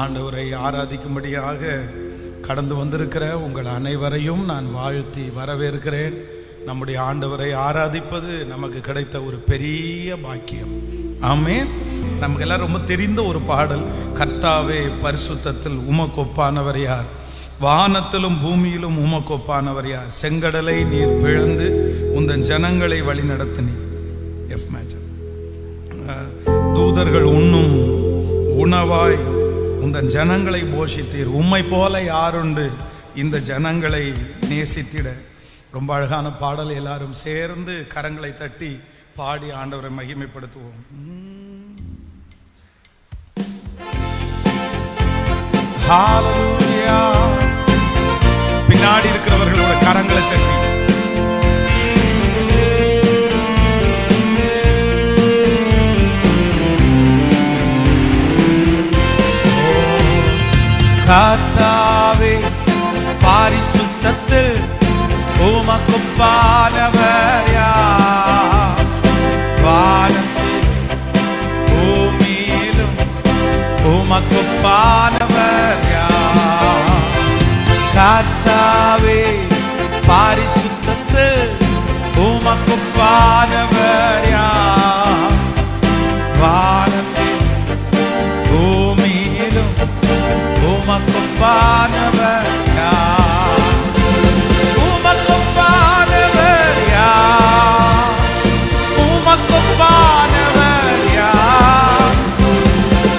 ஆண்டவரை ஆராதிக்கும்படியாக கடந்து வந்திருக்கிற உங்கள் அனைவரையும் நான் வாழ்த்தி வரவேற்கிறேன். நம்முடைய ஆண்டவரை ஆராதிப்பது நமக்கு கிடைத்த ஒரு பெரிய பாக்கியம். ஆமென். நமக்கு எல்லாம் ரொம்ப தெரிந்த ஒரு பாடல், கர்த்தாவே பரிசுத்தத்தில் உமக்கொப்பானவர் யார், வானத்திலும் பூமியிலும் உமக்கொப்பானவர் யார், செங்கடலை நீர் பிளந்து உந்தன் ஜனங்களை வழிநடத்தினீர். F major. தூதர்கள் உண்ணும் உணவாய் உந்தன் ஜனங்களை போஷித்தீர், உம்மை போல யாருண்டு இந்த ஜனங்களை நேசித்திட. ரொம்ப அழகான பாடல். எல்லாரும் சேர்ந்து கரங்களை தட்டி பாடி ஆண்டவரை மகிமைப்படுத்துவோம். ஹalleluya. பின்னாடி இருக்கிறவர்களோட கரங்களை தட்டி கர்த்தாவே பரிசுத்தத்தில் உமக்கொப்பானவர் யார், வானத்தில் பூமியிலும் உமக்கொப்பானவர் யார். கர்த்தாவே பரிசுத்தத்தில் உமக்கொப்பானவர் யார், வானத்தில் பூமியிலும் உமக்கொப்பானவர் யார், உமக்கொப்பானவர் யார், உமக்கொப்பானவர் யார்,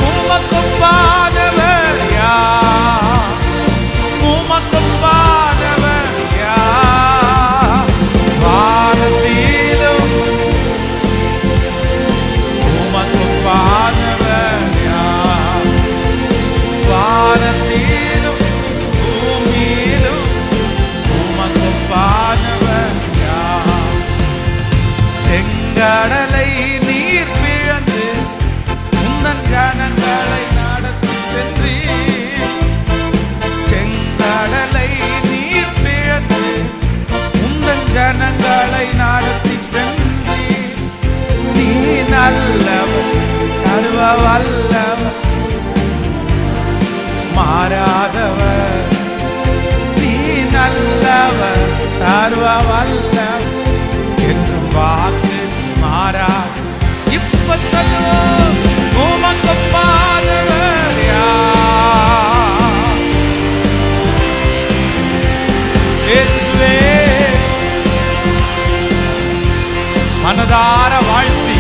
உமக்கொப்பானவர் யார், உமக்கொப்பானவர் யார். வானத்திலும் உமக்கொப்பானவர் யார், வானத்திலும் பூமியிலும் உமக்கொப்பானவர் யார். செங்கடலை நீர் பிளந்து உந்தன் ஜனங்களை நடத்தி சென்றீர், செங்கடலை நீர் பிளந்து உந்தன் ஜனங்களை நடத்தி சென்றீர். நீ நல்லவர், சர்வ வல்லவர், மாறாதவர், நீ நல்லவர், சர்வ வல்லவர், என்றும் வாக்கு மாறாது. இப்ப சொல்லுவோம், உமக்கொப்பானவர் யார், இயேசுவே. மனதார வாழ்த்தி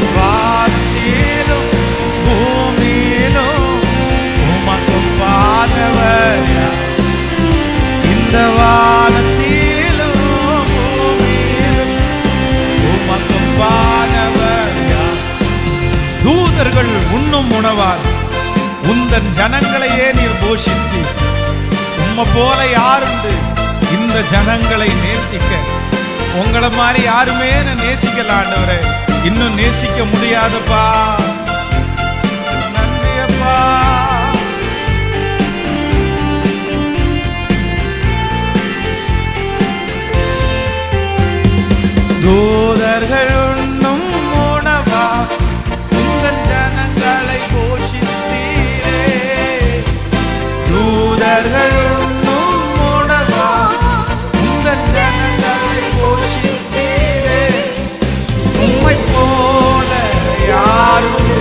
வானத்திலும் பூமியிலும் உமக்கொப்பானவர் யார், இந்த வானத்திலும் பூமியிலும் உமக்கொப்பானவர் யார். தூதர்கள் உண்ணும் உணவால் உந்தன் ஜனங்களையே நீர் போஷித்தீர், உம்மை போல யாருண்டு இந்த ஜனங்களை நேசிக்க. உங்களை மாதிரி யாருமே நேசிக்கல ஆண்டவரே, இன்னும் நேசிக்க முடியாதப்பா. நன்றியப்பா. தூதர்கள் உண்ணும் உணவா உங்கள் ஜனங்களை போஷித்தீரே, தூதர்கள் உண்ணும் உணவா உங்கள் ஜனங்களை போஷித்தீரே. உம்மை போல யாரும்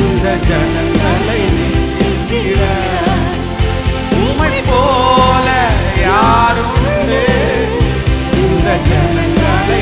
இந்த ஜனங்களை நேசித்திட, உம்மை போல யாரும் இந்த ஜனங்களை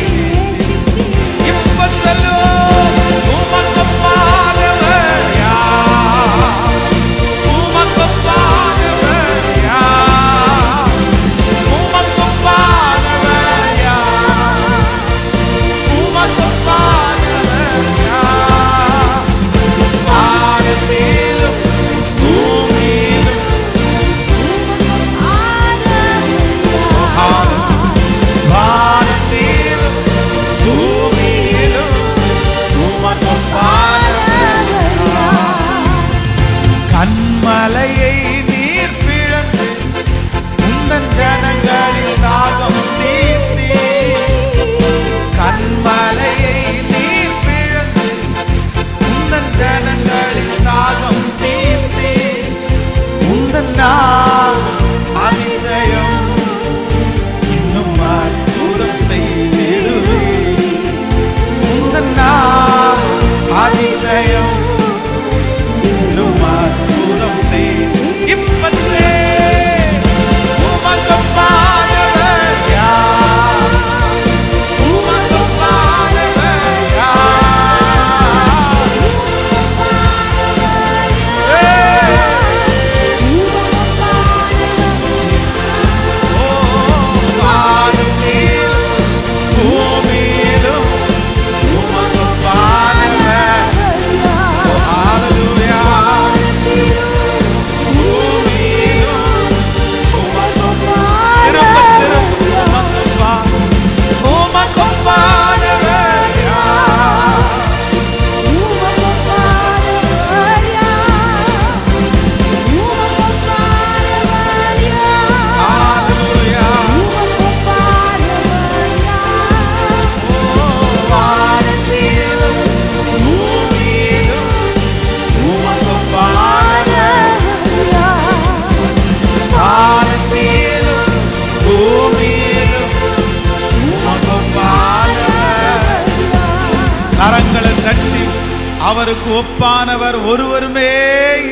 அவருக்கு ஒப்பானவர் ஒருவருமே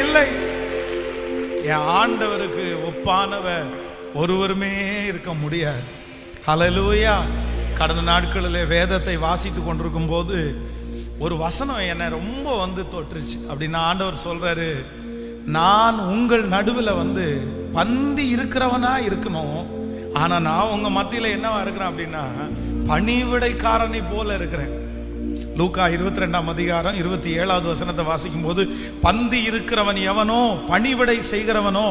இல்லை. என் ஆண்டவருக்கு ஒப்பானவர் ஒருவருமே இருக்க முடியாது. ஹல்லேலூயா. கடந்த நாட்களிலே வேதத்தை வாசித்து கொண்டிருக்கும் போது ஒரு வசனம் என்னை ரொம்ப தொட்டுருச்சு. அப்படின்னா ஆண்டவர் சொல்றாரு, நான் உங்கள் நடுவில் பந்தி இருக்கிறவனா இருக்கணும், ஆனா நான் உங்க மத்தியில என்னவா இருக்கிறேன் அப்படின்னா பணிவிடைக்காரனை போல இருக்கிறேன். லூக்கா 22ஆம் அதிகாரம் 27வது வசனத்தை வாசிக்கும் போது, பந்தி இருக்கிறவன் எவனோ பணிவிடை செய்கிறவனோ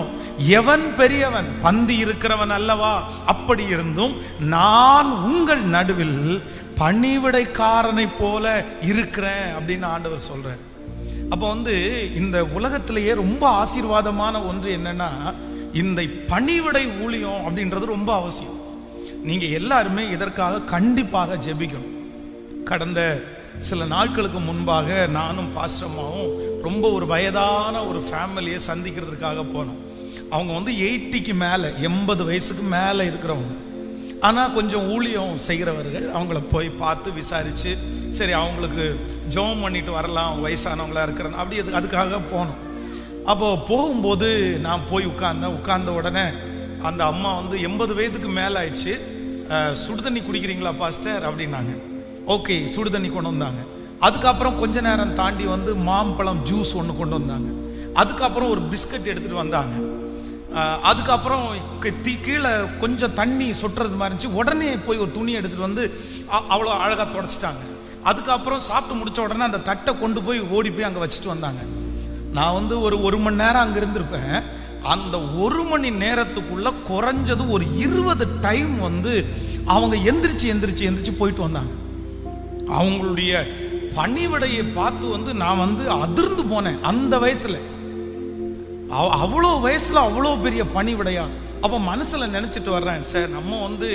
எவன் பெரியவன், பந்தி இருக்கிறவன் அல்லவா, அப்படி இருந்தும் நான் உங்கள் நடுவில் பணிவிடைக்காரனை போல இருக்கிறேன் அப்படின்னு ஆண்டவர் சொல்றார். அப்போ இந்த உலகத்திலேயே ரொம்ப ஆசீர்வாதமான ஒன்று என்னன்னா, இந்த பணிவிடை ஊழியம் அப்படின்றது ரொம்ப அவசியம். நீங்க எல்லாருமே இதற்காக கண்டிப்பாக ஜெபிக்கணும். கடந்த சில நாட்களுக்கு முன்பாக நானும் பாஸ்டம்மாவும் ரொம்ப ஒரு வயதான ஒரு ஃபேமிலியை சந்திக்கிறதுக்காக போனோம். அவங்க 80க்கு மேலே, 80 வயசுக்கு மேலே இருக்கிறவங்க, ஆனால் கொஞ்சம் ஊழியம் செய்கிறவர்கள். அவங்கள போய் பார்த்து விசாரித்து, சரி அவங்களுக்கு ஜெபம் பண்ணிட்டு வரலாம், வயசானவங்களா இருக்கிறேன் அப்படி அதுக்காக போனோம். அப்போது போகும்போது நான் போய் உட்கார்ந்த உடனே அந்த அம்மா 80 வயதுக்கு மேலே ஆயிடுச்சு. சுடு தண்ணி குடிக்கிறீங்களா பாஸ்டர் அப்படின்னாங்க. ஓகே, சுடு தண்ணி கொண்டு வந்தாங்க. அதுக்கப்புறம் கொஞ்ச நேரம் தாண்டி மாம்பழம் ஜூஸ் ஒன்று கொண்டு வந்தாங்க. அதுக்கப்புறம் ஒரு பிஸ்கட் எடுத்துகிட்டு வந்தாங்க. அதுக்கப்புறம் கீழே கொஞ்சம் தண்ணி சொட்டுறது மாதிரி இருந்துச்சு. உடனே போய் ஒரு துணி எடுத்துகிட்டு அவ்வளோ அழகாக தொடச்சிட்டாங்க. அதுக்கப்புறம் சாப்பிட்டு முடித்த உடனே அந்த தட்டை கொண்டு போய் ஓடி போய் அங்கே வச்சுட்டு வந்தாங்க. நான் ஒரு மணி நேரம் அங்கே இருந்திருப்பேன். அந்த ஒரு மணி நேரத்துக்குள்ள குறைஞ்சது ஒரு 20 டைம் அவங்க எந்திரிச்சு போயிட்டு வந்தாங்க. அவங்களுடைய பணிவிடையை பார்த்து நான் அதிர்ந்து போனேன். அந்த வயசுல, அவ்வளோ வயசுல அவ்வளோ பெரிய பணிவிடையா. அப்போ மனசுல நினைச்சிட்டு வர்றேன், சார் நம்ம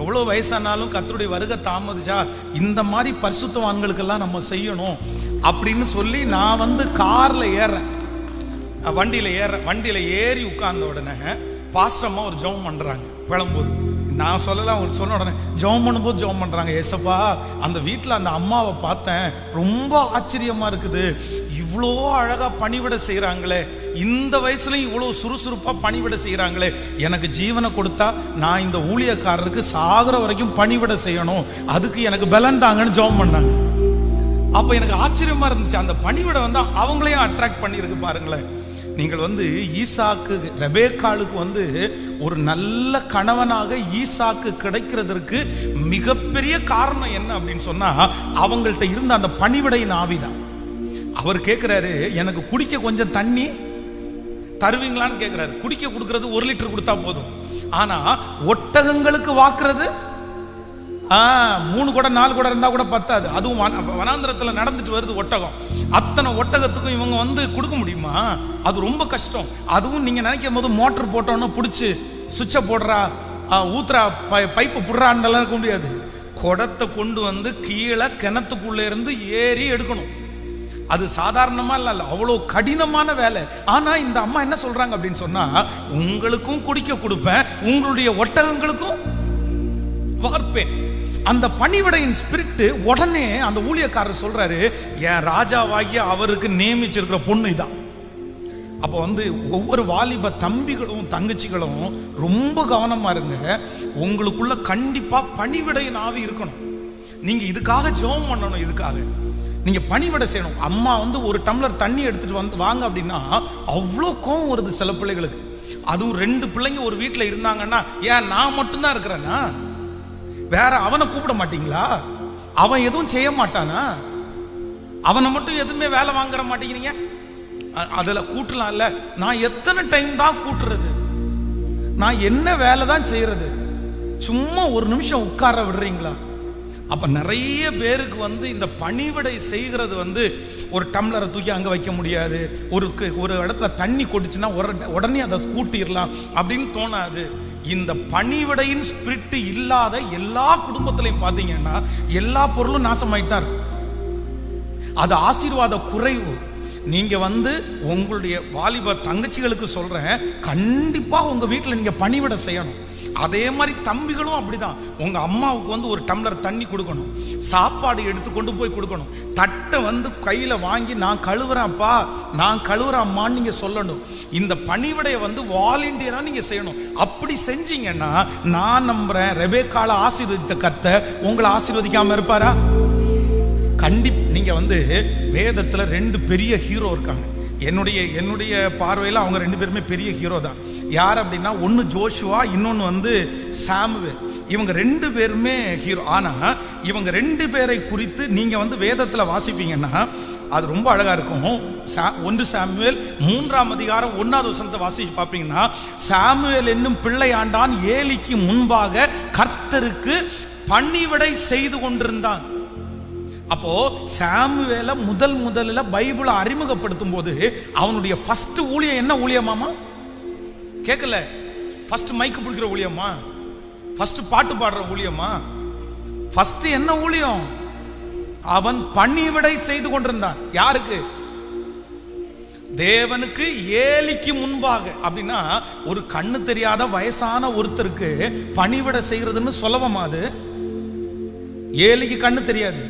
எவ்வளோ வயசானாலும் கர்த்தருடைய வருகை தாமதிச்சா இந்த மாதிரி பரிசுத்தவான்களுக்கெல்லாம் நம்ம செய்யணும் அப்படின்னு சொல்லி நான் கார்ல ஏறேன், வண்டியில ஏறி உட்கார்ந்த உடனே பாஸ்டம்மா ஒரு ஜெபம் பண்றாங்க. கிளம்பும்போது நான் சொல்லலாம், அவங்க சொன்ன உடனே ஜெபம் பண்ணும்போது ஜெபம் பண்றாங்க, ஏசப்பா அந்த வீட்டில் அந்த அம்மாவை பார்த்தேன், ரொம்ப ஆச்சரியமா இருக்குது, இவ்வளோ அழகா பணிவிட செய்யறாங்களே, இந்த வயசுலயும் இவ்வளோ சுறுசுறுப்பா பணிவிட செய்யறாங்களே, எனக்கு ஜீவனை கொடுத்தா நான் இந்த ஊழியக்காரருக்கு சாகுற வரைக்கும் பணிவிட செய்யணும், அதுக்கு எனக்கு பலன் தாங்கன்னு ஜெபம் பண்ணாங்க. அப்ப எனக்கு ஆச்சரியமா இருந்துச்சு. அந்த பணிவிட அவங்களையும் அட்ராக்ட் பண்ணிருக்கு பாருங்களேன். நீங்கள் ஈசாக்கு ரெபேக்காளுக்கு ஒரு நல்ல கணவனாக ஈசாக்கு கிடைக்கிறதுக்கு மிகப்பெரிய காரணம் என்ன அப்படின்னு சொன்னா, அவங்கள்ட்ட இருந்த அந்த பணிவிடையின் ஆவிதான். அவர் கேட்கிறாரு, எனக்கு குடிக்க கொஞ்சம் தண்ணி தருவீங்களான்னு கேட்கிறாரு. குடிக்க கொடுக்கறது 1 லிட்டர் கொடுத்தா போதும், ஆனா ஒட்டகங்களுக்கு வாக்குறது 3 குடம் 4 குடம் இருந்தா கூட பத்தாது. அதுவும் வனாந்திரத்துல நடந்துட்டு வருது ஒட்டகம். அத்தனை ஒட்டகத்துக்கும் இவங்க கொடுக்க முடியுமா? அது ரொம்ப கஷ்டம். அதுவும் நீங்க நினைக்கும் போது மோட்டர் போட்டோன்னு பிடிச்சி சுவிட்சை போடுறா, ஊத்துறா, பைப்பு புடுறான்னு இருக்க முடியாது. குடத்தை கொண்டு கீழே கிணத்துக்குள்ள இருந்து ஏறி எடுக்கணும். அது சாதாரணமா இல்ல, அவ்வளோ கடினமான வேலை. ஆனா இந்த அம்மா என்ன சொல்றாங்க அப்படின்னு சொன்னா, உங்களுக்கும் குடிக்க கொடுப்பேன், உங்களுடைய ஒட்டகங்களுக்கும் வார்ப்பேன். அந்த பணிவிடையின் ஸ்பிரிட் உடனே அந்த ஊழியக்காரர் சொல்றாரு, என் ராஜாவாகிய அவருக்கு நியமிச்சிருக்கிற பொண்ணு இதான். அப்போ ஒவ்வொரு வாலிப தம்பிகளும் தங்கச்சிகளும் ரொம்ப கவனமா இருங்க. உங்களுக்குள்ள கண்டிப்பா பணிவிடையின் ஆவி இருக்கணும். நீங்க இதுக்காக ஜெபம் பண்ணணும், இதுக்காக நீங்க பணிவிடை செய்யணும். அம்மா ஒரு டம்ளர் தண்ணி எடுத்துட்டு வாங்க அப்படின்னா அவ்வளோ கோவம் வருது சில பிள்ளைகளுக்கு. அதுவும் 2 பிள்ளைங்க ஒரு வீட்டில் இருந்தாங்கன்னா, ஏன் நான் மட்டும்தான் இருக்கிறேன்னா, வேற அவனை கூப்பிட மாட்டீங்களா? அவன் எதுவும் செய்ய மாட்டானா? அவனை மட்டும் எதுவுமே வேலை வாங்குற மாட்டேங்கிறீங்க? அதுல கூட்டலாம்ல. நான் எத்தனை டைம் தான் கூட்டுறது? நான் என்ன வேலை தான் செய்யறது? சும்மா ஒரு நிமிஷம் உட்கார விடுறீங்களா? அப்ப நிறைய பேருக்கு இந்த பணிவிடை செய்கிறது ஒரு டம்ளரை தூக்கி அங்க வைக்க முடியாது, ஒரு இடத்துல தண்ணி கொட்டுச்சுன்னா உடனே அதை கூட்டிடலாம் அப்படின்னு தோணாது. இந்த பணிவிடையின் ஸ்பிரிட் இல்லாத எல்லா குடும்பத்திலையும் பாத்தீங்கன்னா எல்லா பொருளும் நாசமாயிட்டு தான் இருக்கு. அது ஆசீர்வாத குறைவு. நீங்க உங்களுடைய வாலிப தங்கச்சிகளுக்கு சொல்றேன், கண்டிப்பா உங்க வீட்டில் நீங்க பணிவிட செய்யணும். அதே மாதிரி தம்பிகளும் அப்படிதான். உங்க அம்மாவுக்கு ஒரு டம்ளர் தண்ணி கொடுக்கணும், சாப்பாடு எடுத்து கொண்டு போய் கொடுக்கணும், தட்டை கையில வாங்கி நான் கழுவுறேன்ப்பா, நான் கழுவுறேன் அம்மான்னு நீங்க சொல்லணும். இந்த பணிவிடைய வாலண்டியரா நீங்க செய்யணும். அப்படி செஞ்சீங்கன்னா நான் நம்புறேன், ரெபேக்கால ஆசீர்வதித்த கர்த்தர் உங்களை ஆசீர்வதிக்காம இருப்பாரா? கண்டிப்பா. நீங்க வேதத்துல 2 பெரிய ஹீரோ இருக்காங்க. என்னுடைய பார்வையில் அவங்க 2 பேருமே பெரிய ஹீரோ தான். யார் அப்படின்னா, ஒன்று ஜோஷுவா, இன்னொன்று சாமுவேல். இவங்க 2 பேருமே ஹீரோ. ஆனா இவங்க 2 பேரை குறித்து நீங்க வேதத்துல வாசிப்பீங்கன்னா அது ரொம்ப அழகா இருக்கும். 1 சாமுவேல் 3ஆம் அதிகாரம் 1வது வசனத்தை வாசிச்சு பார்ப்பீங்கன்னா, சாமுவேல் என்னும் பிள்ளை ஆண்டான் ஏலிக்கு முன்பாக கர்த்தருக்கு பணிவிடை செய்து கொண்டிருந்தான். அப்போ சாமுவேல முதல்ல பைபிளை அறிமுகப்படுத்தும் போது அவனுடைய ஃபர்ஸ்ட் ஊழியம் என்ன ஊழியமாமா? கேட்கல. ஃபர்ஸ்ட் மைக்கு பிடிக்கிற ஊழியமா? ஃபர்ஸ்ட் பாட்டு பாடுற ஊழியமா? ஃபர்ஸ்ட் என்ன ஊழியம்? அவன் பணிவிடை செய்து கொண்டிருந்தான். யாருக்கு? தேவனுக்கு. ஏலிக்கு முன்பாக. அப்படின்னா ஒரு கண்ணு தெரியாத வயசான ஒருத்தருக்கு பணிவிடை செய்யறதுன்னு சொல்லவமா? அது ஏலிக்கு கண்ணு தெரியாது,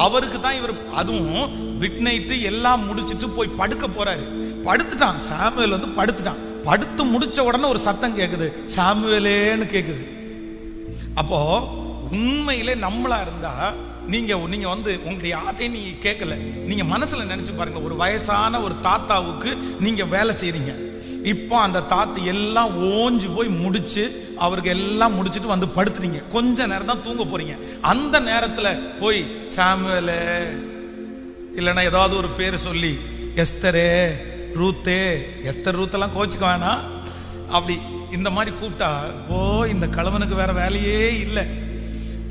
அவருக்கு தான் இவர். அதுவும் மிட் நைட்டு எல்லாம் முடிச்சிட்டு போய் படுக்க போறாரு. படுத்துட்டான் சாமுவேல், படுத்துட்டான். படுத்து முடிச்ச உடனே ஒரு சத்தம் கேக்குது, சாமுவேலேன்னு கேக்குது. அப்போ உண்மையிலே நம்மளா இருந்தா நீங்க உங்களுடைய யார்ட்டையும் நீங்க கேட்கல, நீங்க மனசுல நினைச்சு பாருங்க, ஒரு வயசான ஒரு தாத்தாவுக்கு நீங்க வேலை செய்றீங்க. இப்போ அந்த தாத்து எல்லாம் ஓஞ்சு போய் முடிச்சு அவருக்கு எல்லாம் முடிச்சுட்டு படுத்துறீங்க. கொஞ்ச நேரம் தான் தூங்க போறீங்க. அந்த நேரத்துல போய் சாமுவேலே இல்லைன்னா ஏதாவது ஒரு பேர் சொல்லி, எஸ்தரே, ரூத்தே, எஸ்தர் ரூத்தெல்லாம் கோச்சுக்க வேணாம், அப்படி இந்த மாதிரி கூப்பிட்டா, போ இந்த கிழவனுக்கு வேற வேலையே இல்லை.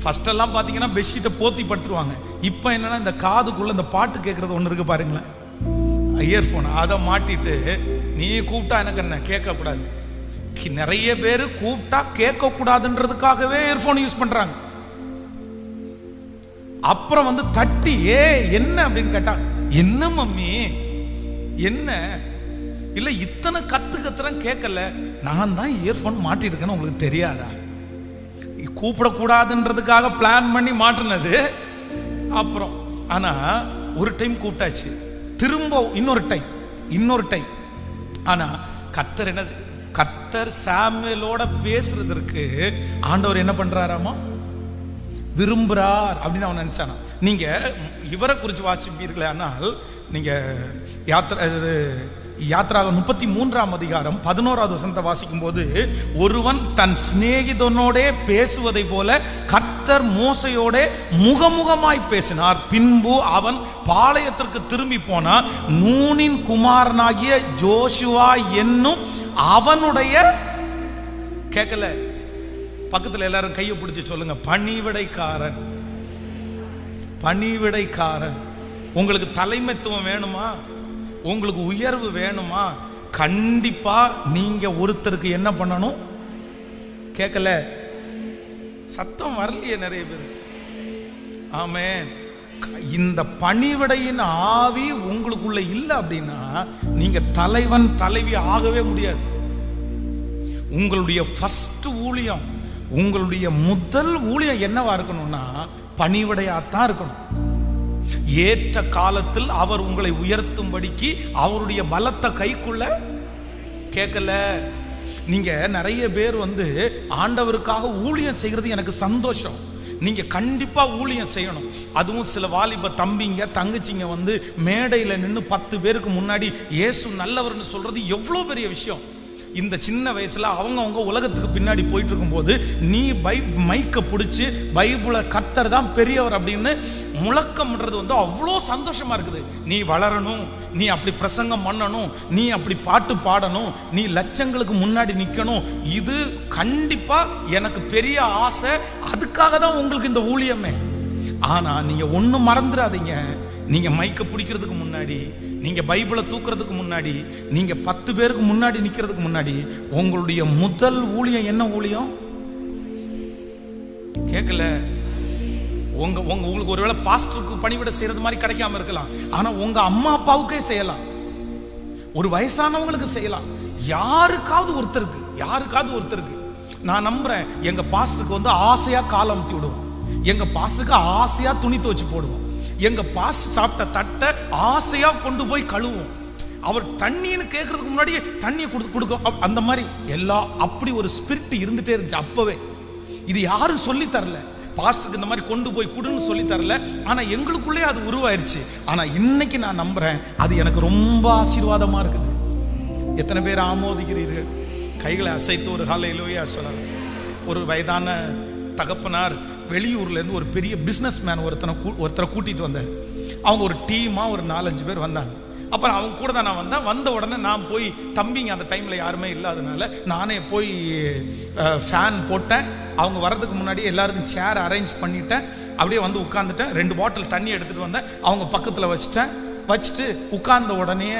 ஃபர்ஸ்ட் எல்லாம் பாத்தீங்கன்னா பெட்ஷீட்டை போத்தி படுத்துருவாங்க. இப்போ என்னன்னா இந்த காதுக்குள்ள இந்த பாட்டு கேட்கறது ஒன்று இருக்கு பாருங்களேன், இயர்போன், அதை மாட்டிட்டு நீ கூப்பிட்டா எனக்கு என்ன கேட்க கூடாது. நிறைய பேரு கூப்பிட்டா கேட்க கூடாதுன்றதுக்காகவே இயர்போன் யூஸ் பண்றாங்க. அப்புறம் தட்டி என்ன அப்படின்னு கேட்டா, என்ன மம்மி என்ன இல்ல இத்தனை கத்துறேன் கேட்கல, நான் தான் இயர்போன் மாட்டிருக்கேன்னு உங்களுக்கு தெரியாதா? கூப்பிடக்கூடாதுன்றதுக்காக பிளான் பண்ணி மாட்டினது. அப்புறம் ஆனா ஒரு டைம் கூப்பிட்டாச்சு, திரும்ப இன்னொரு டைம். ஆனா கர்த்தர் சாமுவேலோட பேசுறதற்கு ஆண்டவர் என்ன பண்றாராமா? விரும்புறார் அப்படின்னு அவன் நினைச்சானா. நீங்க இவரை குறித்து வாசிப்பீர்களே, ஆனால் நீங்க யாத்ராக 33ஆம் அதிகாரம் 11வது வசனத்தை வாசிக்கும் போது, ஒருவன் தன் சிநேகிதனோட பேசுவதை போல கர்த்தர் மோசையோட முகமுகமாய் பேசினார். பின்பு அவன் பாளையத்திற்கு திரும்பி போனான். நூனின் குமாரனாகிய ஜோஷுவா என்னும் அவனுடைய, கேட்கல, பக்கத்துல எல்லாரும் கையை பிடிச்சு சொல்லுங்க, பணிவிடைக்காரன். பணிவிடைக்காரன். உங்களுக்கு தலைமைத்துவம் வேணுமா? உங்களுக்கு உயர்வு வேணுமா? கண்டிப்பா நீங்க ஒருத்தருக்கு என்ன பண்ணணும்? கேட்கல, சத்தம் வரலையே நிறைய பேர். ஆமென். இந்த பணிவிடையின் ஆவி உங்களுக்குள்ள இல்லை அப்படின்னா நீங்க தலைவன் தலைவி ஆகவே முடியாது. உங்களுடைய ஃபர்ஸ்ட் ஊழியம், உங்களுடைய முதல் ஊழியம் என்னவா இருக்கணும்னா பணிவிடையாத்தான் இருக்கணும். ஏற்ற காலத்தில் அவர் உங்களை உயர்த்தும்படிக்கு அவருடைய பலத்தை கைக்குள்ள, கேட்கல. நீங்க நிறைய பேர் ஆண்டவருக்காக ஊழியம் செய்கிறது எனக்கு சந்தோஷம். நீங்க கண்டிப்பா ஊழியம் செய்யணும். அதுவும் சில வாலிப தம்பிங்க தங்கச்சிங்க மேடையில நின்று 10 பேருக்கு முன்னாடி இயேசு நல்லவர்னு சொல்றது எவ்வளவு பெரிய விஷயம். இந்த சின்ன வயசுல அவங்க உலகத்துக்கு பின்னாடி போயிட்டு இருக்கும்போது நீ மைக்க பிடிச்சி பைபிளை கர்த்தர் தான் பெரியவர் அப்படின்னு முழக்கம்ன்றது அவ்வளோ சந்தோஷமா இருக்குது. நீ வளரணும், நீ அப்படி பிரசங்கம் பண்ணணும், நீ அப்படி பாட்டு பாடணும், நீ லட்சங்களுக்கு முன்னாடி நிற்கணும். இது கண்டிப்பா எனக்கு பெரிய ஆசை. அதுக்காக தான் உங்களுக்கு இந்த ஊழியமே. ஆனா நீங்க ஒண்ணு மறந்துடாதீங்க, நீங்க மைக்க பிடிக்கிறதுக்கு முன்னாடி, நீங்க பைபிளை தூக்குறதுக்கு முன்னாடி, நீங்க 10 பேருக்கு முன்னாடி நிக்கிறதுக்கு முன்னாடி உங்களுடைய முதல் ஊழியம் என்ன ஊழியம்? கேட்கல. உங்களுக்கு ஒருவேளை பாஸ்டருக்கு பணிவிட செய்யறது மாதிரி கிடைக்காம இருக்கலாம். ஆனா உங்க அம்மா அப்பாவுக்கே செய்யலாம், ஒரு வயசானவங்களுக்கு செய்யலாம், யாருக்காவது ஒருத்தருக்கு. நான் நம்புறேன் எங்க பாஸ்டருக்கு வந்து ஆசையா கால் அமுத்தி விடுவோம், எங்க பாஸ்டருக்கு ஆசையா துணி துவச்சு போடுவோம், எங்க பாஸ்டர் சாப்பிட்ட தட்டை ஆசையா கொண்டு போய் கழுவுவோம், அவர் தண்ணின்னு கேட்கறதுக்கு முன்னாடி தண்ணியை கொடுக்க அந்த மாதிரி எல்லாம் அப்படி ஒரு ஸ்பிரிட் இருந்துட்டே இருந்துச்சு அப்பவே. இது யாரும் சொல்லி தரல, பாஸ்டருக்கு இந்த மாதிரி கொண்டு போய் கொடுன்னு சொல்லி தரல, ஆனா எங்களுக்குள்ளே அது உருவாயிருச்சு. ஆனா இன்னைக்கு நான் நம்புறேன் அது எனக்கு ரொம்ப ஆசீர்வாதமா இருக்குது. எத்தனை பேர் ஆமோதிக்கிறீர்கள்? கைகளை அசைத்து ஒரு ஹல்லேலூயா சொல்லலாம். ஒரு வயதான தகப்பனார் வெளியூர்ல இருந்து ஒரு பெரிய பிசினஸ் மேன் ஒருத்தரை கூட்டிட்டு வந்தார். அவங்க ஒரு டீமா ஒரு 4-5 பேர் வந்தாங்க. அப்புறம் அவங்க கூட தான் நான் வந்தேன். வந்த உடனே நான் போய், தம்பிங்க அந்த டைமில் யாருமே இல்லாதனால நானே போய் ஃபேன் போட்டேன். அவங்க வர்றதுக்கு முன்னாடி எல்லாருக்கும் சேர் அரேஞ்ச் பண்ணிட்டேன். அப்படியே வந்து உட்காந்துட்டேன். 2 பாட்டில் தண்ணி எடுத்துகிட்டு வந்தேன், அவங்க பக்கத்தில் வச்சுட்டு உட்கார்ந்த உடனே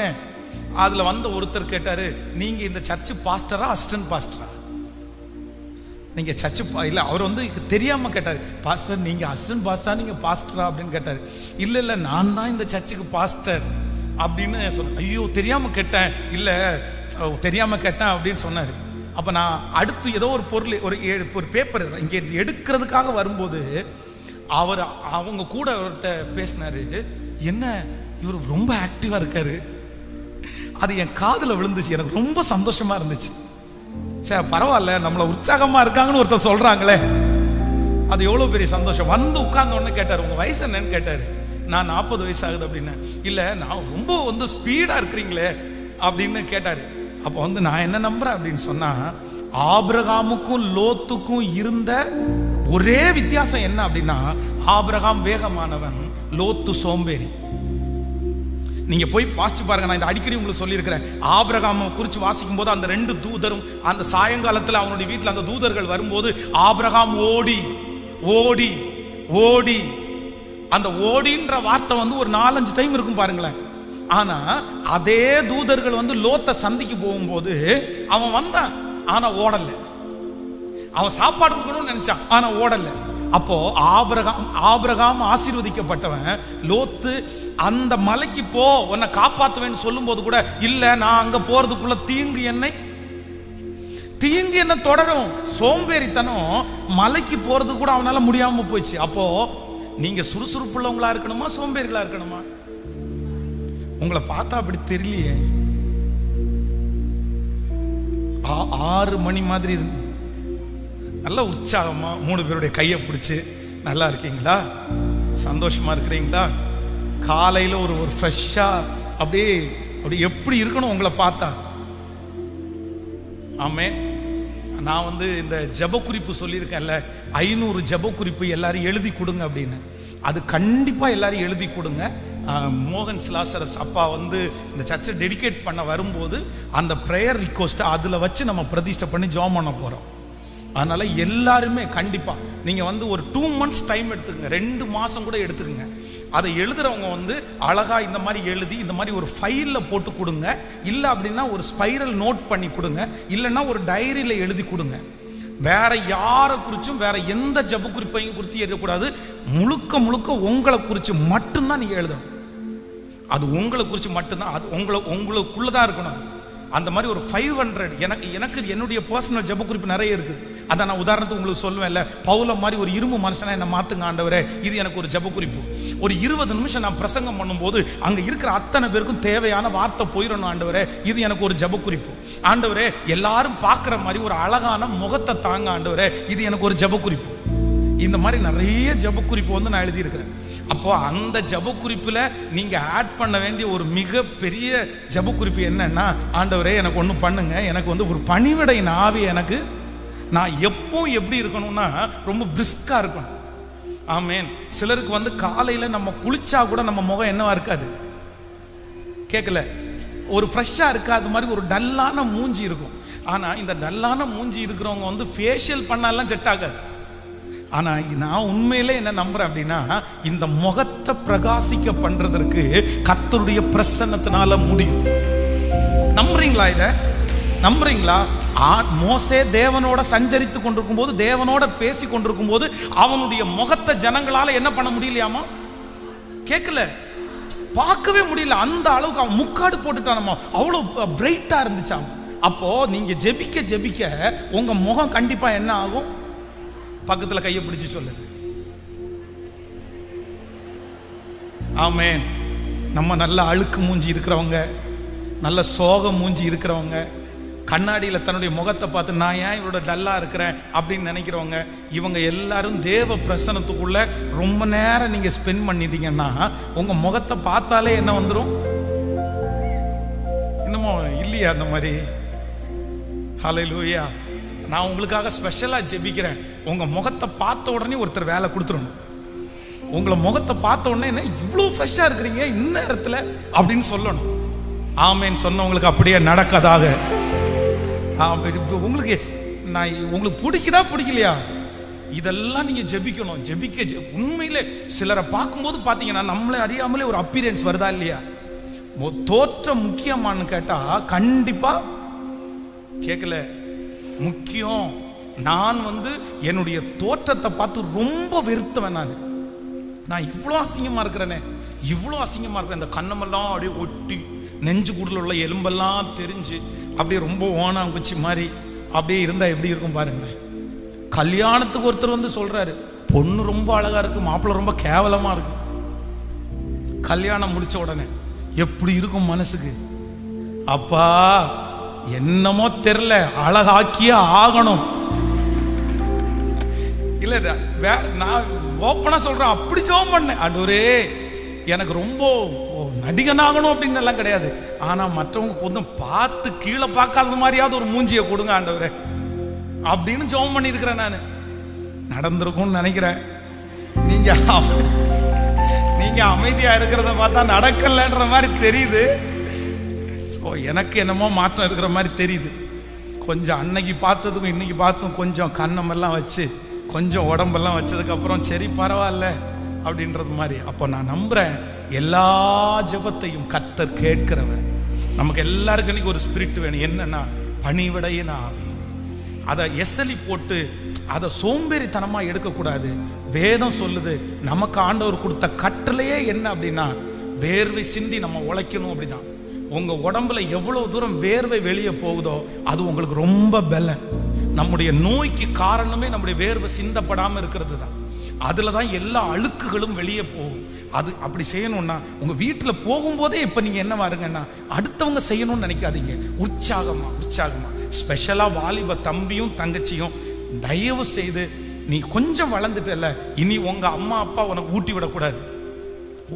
அதில் வந்த ஒருத்தர் கேட்டார், நீங்கள் இந்த சர்ச்சு பாஸ்டரா அசிஸ்டன்ட் பாஸ்டரா? நீங்கள் சர்ச்சு இல்லை, அவர் வந்து தெரியாமல் கேட்டார், பாஸ்டர் நீங்கள் அசிஸ்டன்ட் பாஸ்டரா நீங்கள் பாஸ்டரா அப்படின்னு கேட்டார். இல்லை நான் தான் இந்த சர்ச்சுக்கு பாஸ்டர் அப்படின்னு சொன்ன. ஐயோ தெரியாமல் கேட்டேன், இல்லை தெரியாமல் கேட்டேன் அப்படின்னு சொன்னார். அப்போ நான் அடுத்து ஏதோ ஒரு பொருள் ஒரு பேப்பர் இங்கே எடுக்கிறதுக்காக வரும்போது அவங்க கூட அவர்கிட்ட பேசினார். என்ன இவர் ரொம்ப ஆக்டிவாக இருக்காரு. அது என் காதில் விழுந்துச்சு, எனக்கு ரொம்ப சந்தோஷமா இருந்துச்சு. சரி பரவாயில்ல, நம்மளை உற்சாகமாக இருக்காங்கன்னு ஒருத்தர் சொல்கிறாங்களே, அது எவ்வளோ பெரிய சந்தோஷம். வந்து உட்கார்ந்த உடனே கேட்டார், உங்கள் வயசு என்னன்னு கேட்டார். நான் 40 வயசு ஆகுது அப்படின்னு. இல்லை நான் ரொம்ப வந்து ஸ்பீடாக இருக்கிறீங்களே அப்படின்னு கேட்டார். அப்போ வந்து நான் என்ன நம்புறேன் அப்படின்னு சொன்னால், ஆபிரகாமுக்கும் லோத்துக்கும் இருந்த ஒரே வித்தியாசம் என்ன அப்படின்னா, ஆபிரகாம் வேகமானவன், லோத்து சோம்பேறி. நீங்க போய் வாசிச்சு பாருங்க, நான் இந்த அடிக்கடி உங்களுக்கு சொல்லியிருக்கிறேன். ஆபிரகாமை குறித்து வாசிக்கும் போது அந்த 2 தூதரும் அந்த சாயங்காலத்தில் அவனுடைய வீட்டில் அந்த தூதர்கள் வரும்போது ஆபிரகாம் ஓடி ஓடி ஓடி, அந்த ஓடின்ற வார்த்தை வந்து ஒரு 4-5 டைம் இருக்கும் பாருங்களேன். ஆனா அதே தூதர்கள் வந்து லோத்தை சந்திக்கு போகும்போது அவன் வந்தான், ஆனா ஓடல. அவன் சாப்பாடு கொடுக்கணும்னு நினைச்சான், ஆனா ஓடல. அப்போ ஆபிரகாம் ஆசீர்வதிக்கப்பட்டவன். லோத்து அந்த மலைக்கு போ, உன்னை காப்பாத்துவேன்னு சொல்லும் போது கூட இல்ல, நான் அங்க போறதுக்குள்ள தீங்கு என்ன தொடரும். சோம்பேறித்தனம் மலைக்கு போறது கூட அவனால முடியாம போயிடுச்சு. அப்போ நீங்க சுறுசுறுப்புள்ளவங்களா இருக்கணுமா சோம்பேறிகளா இருக்கணுமா? உங்களை பார்த்தா அப்படி தெரியலையே. 6 மணி மாதிரி நல்ல உற்சாகமா 3 பேருடைய கையை பிடிச்சு, நல்லா இருக்கீங்களா, சந்தோஷமா இருக்கிறீங்களா, காலையில ஒரு ஃப்ரெஷ்ஷா அப்படி எப்படி இருக்கணும் உங்களை பார்த்தா. ஆமே. நான் வந்து இந்த ஜெப குறிப்பு சொல்லியிருக்கேன்ல, 500 ஜெப குறிப்பு எல்லாரும் எழுதி கொடுங்க அப்படின்னு. அது கண்டிப்பா எல்லாரும் எழுதி கொடுங்க. மோகன் சிலாசரஸ் அப்பா வந்து இந்த சர்ச்சை டெடிகேட் பண்ண வரும்போது அந்த ப்ரேயர் ரிக்வெஸ்ட் அதில் வச்சு நம்ம பிரதிஷ்டை பண்ணி ஜெபம் பண்ண போகிறோம். அதனால எல்லாருமே கண்டிப்பா நீங்க வந்து ஒரு 2 months டைம் எடுத்துக்கங்க, 2 மாசம் கூட எடுத்துக்கங்க. அதை எழுதுறவங்க வந்து அழகா இந்த மாதிரி எழுதி இந்த மாதிரி ஒரு ஃபைல்ல போட்டு கொடுங்க. இல்லை அப்படின்னா ஒரு ஸ்பைரல் நோட் பண்ணி கொடுங்க, இல்லைன்னா ஒரு டைரியில எழுதி கொடுங்க. வேற யாரை குறிச்சும் வேற எந்த ஜெப குறிப்பையும் குறித்து எழுதக்கூடாது. முழுக்க உங்களை குறித்து மட்டும்தான் நீங்க எழுதணும். அது உங்களை குறித்து மட்டும்தான், அது உங்களுக்குள்ளதான் இருக்கணும். அந்த மாதிரி ஒரு 500 எனக்கு என்னுடைய பர்சனல் ஜெப குறிப்பு நிறைய இருக்குது. அதை நான் உதாரணத்துக்கு உங்களுக்கு சொல்லுவேன்ல, பவுல மாதிரி ஒரு இரும்பு மனுஷனா என்ன மாத்துங்க ஆண்டவரே, இது எனக்கு ஒரு ஜெப குறிப்பு. ஒரு 20 நிமிஷம் நான் பிரசங்கம் பண்ணும்போது அங்க இருக்கிற அத்தனை பேருக்கும் தேவையான வார்த்தை போயிடணும் ஆண்டவரே, இது எனக்கு ஒரு ஜெப குறிப்பு. ஆண்டவரே எல்லாரும் பார்க்குற மாதிரி ஒரு அழகான முகத்தை தாங்க ஆண்டவரே, இது எனக்கு ஒரு ஜெப குறிப்பு. இந்த மாதிரி நிறைய ஜெப குறிப்பு வந்து நான் எழுதியிருக்கிறேன். அப்போ அந்த ஜெப குறிப்பில் நீங்க ஆட் பண்ண வேண்டிய ஒரு மிகப்பெரிய ஜெப குறிப்பு என்னன்னா, ஆண்டவரே எனக்கு ஒன்று பண்ணுங்க, எனக்கு வந்து ஒரு பணிவிடை ஆவி, எனக்கு நான் எப்போ எப்படி இருக்கணும்னா ரொம்ப பிரிஸ்கா இருக்கணும். ஆமேன். சிலருக்கு வந்து காலையில நம்ம குளிச்சா கூட நம்ம முகம் என்னவா இருக்காது, கேட்கல, ஒரு ஃப்ரெஷ்ஷா இருக்காது, மாதிரி ஒரு டல்லான மூஞ்சி இருக்கும். ஆனா இந்த டல்லான மூஞ்சி இருக்கிறவங்க வந்து ஃபேஷியல் பண்ணாலாம் செட் ஆகாது. ஆனா நான் உண்மையிலே என்ன நம்புறேன் அப்படின்னா, இந்த முகத்தை பிரகாசிக்க பண்றதற்கு கர்த்தருடைய பிரசன்னத்தினால முடியும். நம்புறீங்களா? இத நம்புறீங்களா? மோசே தேவனோட சஞ்சரித்து கொண்டிருக்கும் போது, தேவனோட பேசி கொண்டிருக்கும் போது அவனுடைய முகத்தை ஜனங்களால என்ன பண்ண முடியலையாமா? கேட்கல, பார்க்கவே முடியல. அந்த அளவுக்கு அவன் முக்காடு போட்டுட்டானமா, அவ்வளவு பிரைட்டா இருந்துச்சாம். அப்போ நீங்க ஜெபிக்க ஜெபிக்க உங்க முகம் கண்டிப்பா என்ன ஆகும்? பக்கத்துல கையை பிடிச்சு சொல்லுங்க. ஆமென். நம்ம நல்ல அழுக்கு மூஞ்சி இருக்கிறவங்க, நல்ல சோக மூஞ்சி இருக்கிறவங்க, கண்ணாடியில் தன்னுடைய முகத்தை பார்த்து நான் ஏன் இவரோட டல்லா இருக்கிறேன் அப்படின்னு நினைக்கிறவங்க, இவங்க எல்லாரும் தேவ பிரசனத்துக்குள்ள ரொம்ப நேரம் நீங்க ஸ்பெண்ட் பண்ணிட்டீங்கன்னா உங்க முகத்தை பார்த்தாலே என்ன வந்துடும்? என்னமோ இல்லையா அந்த மாதிரி? ஹல்லேலூயா. நான் உங்களுக்காக ஸ்பெஷலா ஜெபிக்கிறேன். உங்க முகத்தை பார்த்த உடனே ஒருத்தர் வேலை கொடுத்துடணும். உங்களை முகத்தை பார்த்த உடனே என்ன இவ்வளோ ஃப்ரெஷ்ஷா இருக்கிறீங்க இந்த நேரத்தில் அப்படின்னு சொல்லணும். ஆமேன் சொன்னவங்களுக்கு அப்படியே நடக்கதாக. உங்களுக்கு நான் உங்களுக்கு பிடிக்குதா பிடிக்கலையா, இதெல்லாம் நீங்க ஜெபிக்கணும். ஜெபிக்க உண்மையிலே சிலரை பார்க்கும்போது பார்த்தீங்கன்னா நம்மளே அறியாமலே ஒரு அப்பீரியன்ஸ் வருதா இல்லையா? தோற்றம் முக்கியமானு கேட்டா கண்டிப்பா கேட்கல, முக்கியம். நான் என்னுடைய தோற்றத்தை பார்த்து ரொம்ப வெறுத்தவன். நான் இவ்வளோ அசிங்கமா இருக்கிறேனே, இவ்வளோ அசிங்கமா இருக்கிறேன். இந்த கண்ணமெல்லாம் அப்படியே ஒட்டி, நெஞ்சு கூடல உள்ள எலும்பெல்லாம் தெரிஞ்சு அப்படியே ரொம்ப ஓனாங்குச்சி மாதிரி அப்படியே இருந்தா எப்படி இருக்கும் பாருங்க. கல்யாணத்துக்கு ஒருத்தர் சொல்றாரு, பொண்ணு ரொம்ப அழகா இருக்கு, மாப்பிள்ளை ரொம்ப கேவலமா இருக்கு. கல்யாணம் முடிச்ச உடனே எப்படி இருக்கும் மனசுக்கு? அப்பா என்னமோ தெரியல, அழகாக்கியே ஆகணும். இல்ல வேற நான் ஓப்பனா சொல்றேன், அப்படி ஜெபம் பண்ணேன். ஆண்டவரே எனக்கு ரொம்ப நடிகன் ஆகணும் அப்படின்னு எல்லாம் கிடையாது, ஆனா மற்றவங்க கொஞ்சம் பார்த்து கீழே பார்க்காத மாதிரியாவது ஒரு மூஞ்சியை கொடுங்க ஆண்டவரே அப்படின்னு ஜெபம் பண்ணி இருக்கிறேன். நான் நடந்திருக்கும்னு நினைக்கிறேன். நீங்க அமைதியா இருக்கிறத பார்த்தா நடக்கலன்ற மாதிரி தெரியுது. எனக்கு என்னமோ மாற்றம் இருக்கிற மாதிரி தெரியுது. கொஞ்சம் அன்னைக்கு பார்த்ததுக்கும் இன்னைக்கு பார்த்ததும் கொஞ்சம் கண்ணமெல்லாம் வச்சு, கொஞ்சம் உடம்பெல்லாம் வச்சதுக்கு அப்புறம் சரி பரவாயில்ல அப்படின்றது மாதிரி. அப்போ நான் நம்புறேன் எல்லா ஜெபத்தையும் கர்த்தர் கேட்கிறவர். நமக்கு எல்லாருக்கும் இன்னைக்கு ஒரு ஸ்பிரிட் வேணும். என்னன்னா பணிவிடையின் ஆவி. அதை எசலி போட்டு அதை சோம்பேறித்தனமா எடுக்கக்கூடாது. வேதம் சொல்லுது, நமக்கு ஆண்டவர் கொடுத்த கட்டளையே என்ன அப்படின்னா வேர்வை சிந்தி நம்ம உழைக்கணும். அப்படிதான் உங்க உடம்புல எவ்வளவு தூரம் வேர்வை வெளியே போகுதோ அது உங்களுக்கு ரொம்ப பலன். நம்முடைய நோய்க்கு காரணமே நம்முடைய வேர்வை சிந்தப்படாம இருக்கிறது தான். அதுல தான் எல்லா அழுக்குகளும் வெளியே போகும். அது அப்படி செய்யணும்னா உங்க வீட்டுல போகும்போதே இப்ப நீங்க என்ன பாருங்கன்னா அடுத்தவங்க செய்யணும்னு நினைக்காதீங்க. உற்சாகமா ஸ்பெஷலா வாலிப தம்பியும் தங்கச்சியும் தயவு செய்து, நீ கொஞ்சம் வளர்ந்துட்டல, இனி உங்க அம்மா அப்பா உனக்கு ஊட்டி விடக்கூடாது.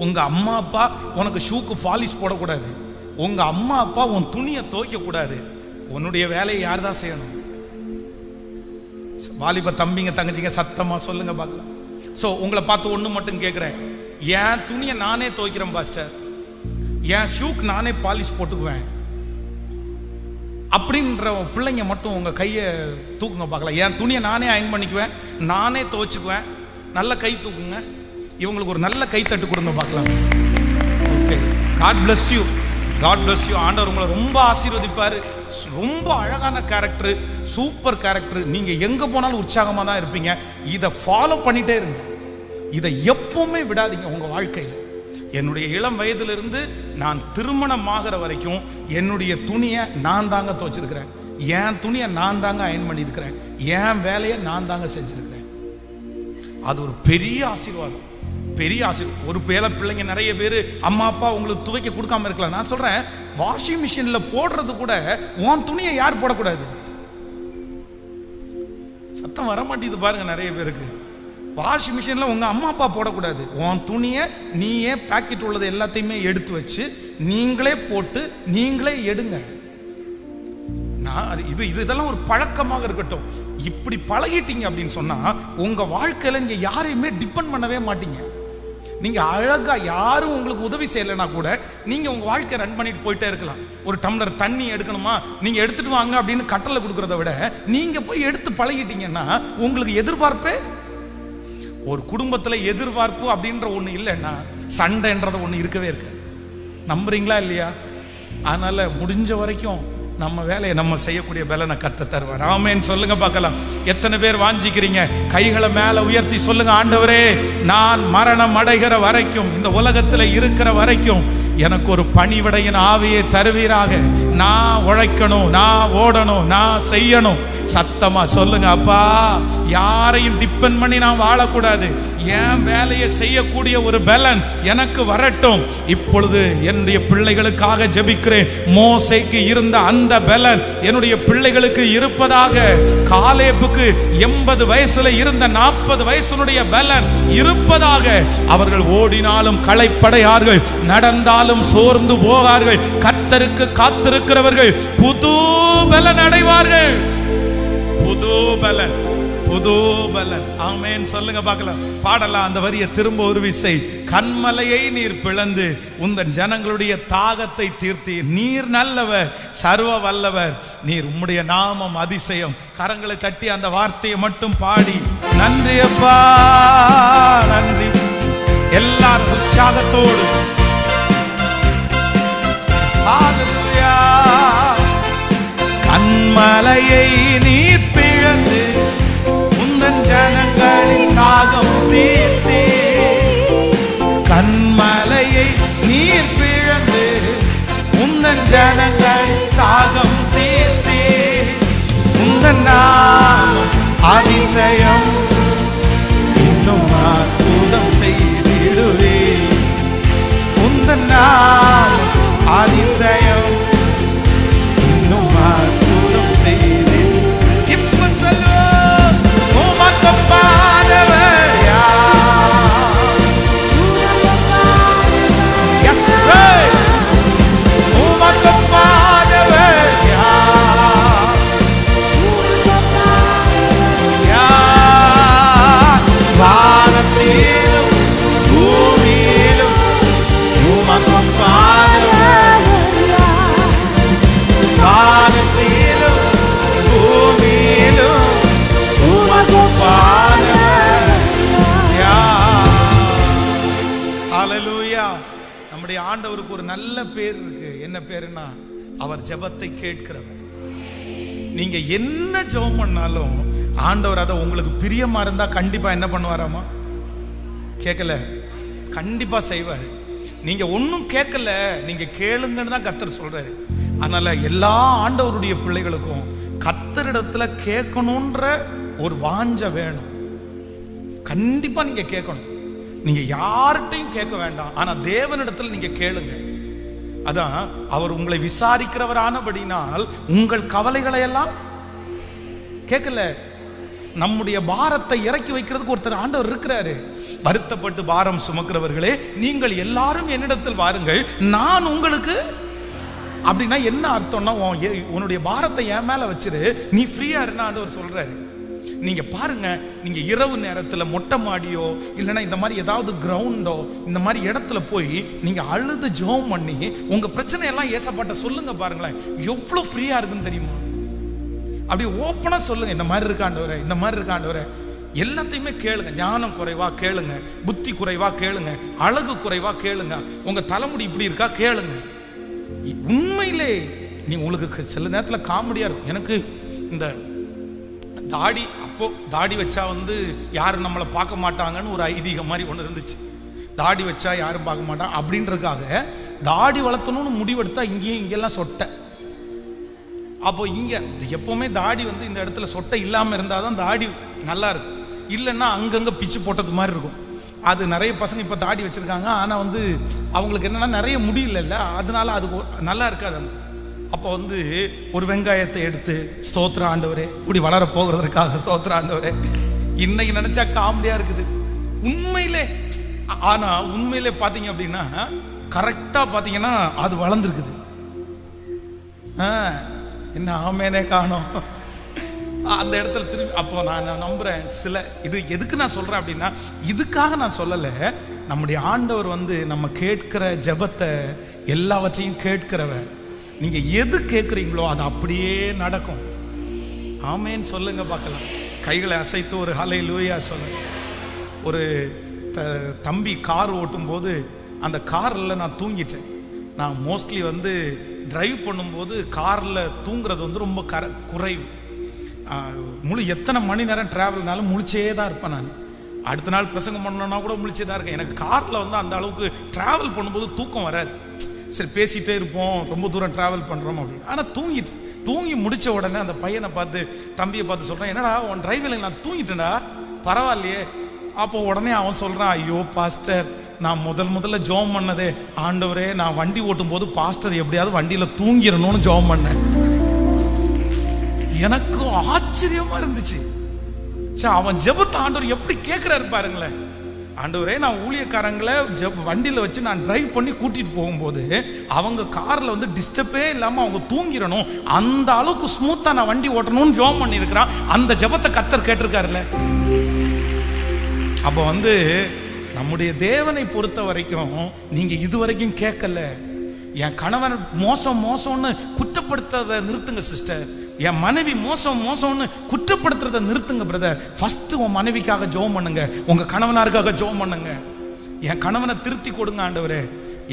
உங்க அம்மா அப்பா உனக்கு ஷூக்கு பாலிஷ் போடக்கூடாது. உங்க அம்மா அப்பா உன் துணியை துவைக்க கூடாது. உன்னுடைய வேலையை யார் தான் செய்யணும்? வாலிப தம்பிங்க தங்கச்சிங்க சத்தமா சொல்லுங்க பார்க்கலாம். சோ உங்களை பார்த்து ஒண்ணு மட்டும் கேட்கிறேன், என் துணியை நானே துவைக்கிறேன் பாஸ்டர், என் ஷூக்கு நானே பாலிஷ் போட்டுக்குவேன் அப்படின்ற பிள்ளைங்க மட்டும் உங்க கையை தூக்குங்க பார்க்கலாம். என் துணியை நானே அயன் பண்ணிக்குவேன், நானே துவைச்சுக்குவேன். நல்ல கை தூக்குங்க. இவங்களுக்கு ஒரு நல்ல கை தட்டு கொடுங்க பார்க்கலாம். Okay, God bless you, God bless you. ஆண்டவர் உங்களை ரொம்ப ஆசீர்வதிப்பாரு. ரொம்ப அழகான கேரக்டர், சூப்பர் கேரக்டர். நீங்க எங்க போனாலும் உற்சாகமா தான் இருப்பீங்க. இதை ஃபாலோ பண்ணிட்டே இருங்க. இதை எப்பவுமே விடாதீங்க உங்க வாழ்க்கையில். என்னுடைய இளம் வயதிலிருந்து நான் திருமணம் ஆகிற வரைக்கும் என்னுடைய துணியை நான் தாங்க துவைச்சிருக்கிறேன், என் துணியை நான் தாங்க அயன் பண்ணியிருக்கிறேன், என் வேலையை நான் தாங்க செஞ்சிருக்கிறேன். அது ஒரு பெரிய ஆசீர்வாதம், பெரிய ஆசீர்வாதம். ஒரு பேர பிள்ளைங்க நிறைய பேர் அம்மா அப்பா உங்களுக்கு துவைக்க கொடுக்காம இருக்கலாம். நான் சொல்றேன், வாஷிங் மிஷின்ல போடுறது கூட உன் துணியை யார் போடக்கூடாது? சத்தம் வர மாட்டேங்குது பாருங்க நிறைய பேருக்கு. வாஷிங் மிஷின்ல உங்க அம்மா அப்பா போடக்கூடாது. உன் துணியை நீயே பாக்கெட் உள்ளது எல்லாத்தையுமே எடுத்து வச்சு நீங்களே போட்டு நீங்களே எடுங்க. இதெல்லாம் ஒரு பழக்கமாக இருக்கட்டும். இப்படி பழகிட்டீங்க அப்படின்னு சொன்னா உங்க வாழ்க்கையில நீங்க யாரையுமே டிபெண்ட் பண்ணவே மாட்டீங்க. நீங்க அழகா யாரும் உங்களுக்கு உதவி செய்யலைன்னா கூட நீங்க உங்க வாழ்க்கையை ரன் பண்ணிட்டு போயிட்டே இருக்கலாம். ஒரு டம்ளர் தண்ணி எடுக்கணுமா, நீங்க எடுத்துட்டு வாங்க அப்படின்னு கட்டளை கொடுக்கறத விட நீங்க போய் எடுத்து பழகிட்டீங்கன்னா உங்களுக்கு எதிர்பார்ப்பே. ஒரு குடும்பத்துல எதிர்பார்ப்பு அப்படின்ற ஒண்ணு இல்லைன்னா சண்டைன்றது ஒண்ணு இருக்கவே இருக்காது. நம்புறீங்களா இல்லையா? அதனால முடிஞ்ச வரைக்கும் நம்ம வேலையை நம்ம செய்யக்கூடிய பலனை கர்த்தர் தருவார். ஆமென் சொல்லுங்க பார்க்கலாம். எத்தனை பேர் வாஞ்சிக்கிறீங்க? கைகளை மேல உயர்த்தி சொல்லுங்க, ஆண்டவரே நான் மரணம் அடைகிற வரைக்கும், இந்த உலகத்துல இருக்கிற வரைக்கும் எனக்கு ஒரு பணிவிடையின் ஆவியை தருவீராக. நான் உழைக்கணும், நான் ஓடணும், நான் செய்யணும். சத்தமா சொல்லுங்க, அப்பா யாரையும் டிபெண்ட் பண்ணி நான் வாழக்கூடாது. என் வேலையை செய்யக்கூடிய ஒரு பலன் எனக்கு வரட்டும். இப்பொழுது என்னுடைய பிள்ளைகளுக்காக ஜெபிக்கிறேன். மோசேக்கு இருந்த அந்த பலன் என்னுடைய பிள்ளைகளுக்கு இருப்பதாக. காலேபுக்கு 80 வயசுல இருந்த 40 வயசுடைய பலன் இருப்பதாக. அவர்கள் ஓடினாலும் களைப்படையார்கள், நடந்தாலும் சோர்ந்து போவார்கள். கர்த்தருக்கு காத்திருக்கிறவர்கள் புது பலன் அடைவார்கள். புது பலன், புது பலன். ஆமென் சொல்லுங்க பார்க்கலாம். பாடலாம் அந்த வரியை திரும்ப ஒரு விசை. கன்மலையை நீர் பிளந்து உந்தன் ஜனங்களுடைய தாகத்தை தீர்த்தீர். நீர் நல்லவர், சர்வ வல்லவர், நீர் உம்முடைய நாமம் அதிசயம். கரங்களை தட்டி அந்த வார்த்தையை மட்டும் பாடி நன்றி அப்பா நன்றி. எல்லாரும் உற்சாகத்தோடு ஹalleluya. கன்மலையை நீர் பிளந்து உந்தன் ஜனங்களின் தாகம் தீர்த்தீர். கன்மலையை நீர் பிளந்து உந்தன் ஜனங்களின் தாகம் தீர்த்தீர். உந்தன் நாமம் அதிசயம், இன்னும் அற்புதம் செய்திடுவே. உந்தன் நாமம் அதிசயம், இன்னும் அற்புதம் செய்து. இப்ப சொல்லுவோம், உமக்கொப்பானவர் யார்? Yes, right. உமக்கொப்பானவர் யார்? யார்? வானத்திலும் பூமியிலும் உமக்கொப்பானவர். வானத்திலும் பூமியிலும் உமக்கொப்பானவர் யார்? ஹalleluya. நம்முடைய ஆண்டவருக்கு ஒரு நல்ல பேர் இருக்கு. என்ன பேருன்னா, அவர் ஜெபத்தை கேட்கிறவர். நீங்க என்ன ஜெபம் பண்ணாலும் ஆண்டவர் அதை உங்களுக்கு பிரியமா இருந்தா கண்டிப்பா என்ன பண்ணுவாராமா? கேட்கல, கண்டிப்பா செய்வார். நீங்க ஒன்னும் கேட்கல, நீங்க கேளுங்கன்னு தான் கர்த்தர் சொல்றாரு. அதனால எல்லா ஆண்டவருடைய பிள்ளைகளுக்கும் கர்த்தரிடத்துல கேட்கணுன்ற ஒரு வாஞ்ச வேணும். கண்டிப்பா நீங்க கேட்கணும். நீங்க யார்கிட்டையும் கேட்க வேண்டாம், ஆனா தேவனிடத்துல நீங்க கேளுங்க. அதான் அவர் உங்களை விசாரிக்கிறவரானபடினால் உங்கள் கவலைகளை எல்லாம் கேட்கல. நம்முடைய பாரத்தை இறக்கி வைக்கிறதுக்கு ஒருத்தர் ஆண்டவர் இருக்கிறாரு. வருத்தப்பட்டு பாரம் சுமக்கிறவர்களே நீங்கள் எல்லாரும் என்னிடத்தில் வாருங்கள், நான் உங்களுக்கு. அப்படின்னா என்ன அர்த்தம்னா, உன்னுடைய பாரத்தை என் மேல வச்சிரு, நீ ஃப்ரீயா இருந்தா ஆண்டவர் சொல்றாரு. நீங்க பாருங்க, நீங்க இரவு நேரத்துல மொட்டை மாடியோ இல்லைன்னா இந்த மாதிரி ஏதாவது கிரவுண்டோ இந்த மாதிரி இடத்துல போய் நீங்க அழுது ஜெபம் பண்ணி உங்க பிரச்சனை எல்லாம் ஏசப்பாட்ட சொல்லுங்க. பாருங்களேன் எவ்வளவு ஃப்ரீயா இருக்குன்னு தெரியுமா? அப்படி ஓப்பனா சொல்லுங்க, இந்த மாதிரி இருக்காண்டவரே, இந்த மாதிரி இருக்காண்டவரே. எல்லாத்தையுமே கேளுங்க. ஞானம் குறைவா கேளுங்க, புத்தி குறைவா கேளுங்க, அழகு குறைவா கேளுங்க, உங்க தலைமுடி இப்படி இருக்கா கேளுங்க. உண்மையிலே நீ உங்களுக்கு சில நேரத்துல காமெடியா இருக்கும். எனக்கு இந்த தாடி, அப்போ தாடி வச்சா யாரும் நம்மளை பார்க்க மாட்டாங்கன்னு ஒரு ஐதீகம் மாதிரி ஒன்று இருந்துச்சு. தாடி வச்சா யாரும் பார்க்க மாட்டாங்க அப்படின்றதுக்காக தாடி வளர்த்தணும்னு முடிவெடுத்தா இங்கேயும் இங்கெல்லாம் சொட்டை. அப்போ இங்க எப்பவுமே தாடி இந்த இடத்துல சொட்டை இல்லாம இருந்தாதான் தாடி நல்லா இருக்கும். இல்லைன்னா அங்கங்க பிச்சு போட்டது மாதிரி இருக்கும். அது நிறைய பசங்க இப்ப தாடி வச்சிருக்காங்க, ஆனா அவங்களுக்கு என்னன்னா நிறைய முடியல, அதனால அது நல்லா இருக்காது. அப்போ ஒரு வெங்காயத்தை எடுத்து ஸ்தோத்திர ஆண்டவரே, இப்படி வளர போகிறதுக்காக ஸ்தோத்திர ஆண்டவரே. இன்னைக்கு நினைச்சா காமெடியா இருக்குது உண்மையிலே. ஆனா உண்மையிலே பாத்தீங்க அப்படின்னா கரெக்டா பாத்தீங்கன்னா அது வளர்ந்துருக்குது. என்ன ஆமேனே காணோம் அந்த இடத்துல திரும்பி. அப்போ நான் நம்புறேன் சில இது எதுக்கு நான் சொல்றேன் அப்படின்னா, இதுக்காக நான் சொல்லல. நம்முடைய ஆண்டவர் நம்ம கேட்கிற ஜெபத்தை எல்லாவற்றையும் கேட்கிறவர். நீங்க எது கேட்குறீங்களோ அது அப்படியே நடக்கும். ஆமேன்னு சொல்லுங்க பார்க்கலாம். கைகளை அசைத்து ஒரு ஹல்லேலூயா சொல்லுங்க. ஒரு தம்பி கார் ஓட்டும் போது அந்த காரில் நான் தூங்கிட்டேன். நான் மோஸ்ட்லி டிரைவ் பண்ணும்போது காரில் தூங்குறது வந்து ரொம்ப குறைவு. எத்தனை மணி நேரம் ட்ராவல்னாலும் முழிச்சே தான் இருப்பேன். நான் அடுத்த நாள் பிரசங்கம் பண்ணணும்னா கூட முழிச்சே தான் இருக்கேன். எனக்கு காரில் வந்து அந்த அளவுக்கு ட்ராவல் பண்ணும்போது தூக்கம் வராது. சரி பேசிகிட்டே இருப்போம், ரொம்ப தூரம் ட்ராவல் பண்ணுறோம் அப்படின்னு. ஆனால் தூங்கி முடித்த உடனே அந்த பையனை பார்த்து, தம்பியை பார்த்து சொல்கிறேன், என்னடா உன் டிரைவில் நான் தூங்கிட்டேன்டா, பரவாயில்லையே. அப்போ உடனே அவன் சொல்கிறான், ஐயோ பாஸ்டர், நான் முதல்ல ஜெபம் பண்ணதே, ஆண்டவரே நான் வண்டி ஓட்டும் போது பாஸ்டர் எப்படியாவது வண்டியில் தூங்கிடணும்னு ஜெபம் பண்ணேன். எனக்கு ஆச்சரியமா இருந்துச்சு. அவன் ஜெபத்தை ஆண்டவர் எப்படி கேட்கிறாரு பாருங்களேன். ஆண்டவரே, நான் ஊழியக்காரங்களை வண்டியில் வச்சு நான் டிரைவ் பண்ணி கூட்டிட்டு போகும்போது அவங்க கார்ல வந்து டிஸ்டர்பே இல்லாம அவங்க தூங்கிடணும், அந்த அளவுக்கு ஸ்மூத்தா நான் வண்டி ஓட்டணும்னு ஜெபம் பண்ணியிருக்கிறான். அந்த ஜெபத்தை கர்த்தர் கேட்டிருக்காருல்ல. அப்போ வந்து நம்முடைய தேவனை பொறுத்த வரைக்கும் நீங்க இதுவரைக்கும் கேட்கல. என் கணவன் மோசம்னு குற்றப்படுத்துறத நிறுத்துங்க சிஸ்டர். என் மனைவி மோசம்னு குற்றப்படுத்துறத நிறுத்துங்க பிரதர். ஃபர்ஸ்ட் உன் மனைவிக்காக ஜெபம் பண்ணுங்க, உங்க கணவனாருக்காக ஜெபம் பண்ணுங்க. என் கணவனை திருத்தி கொடுங்க ஆண்டவரே,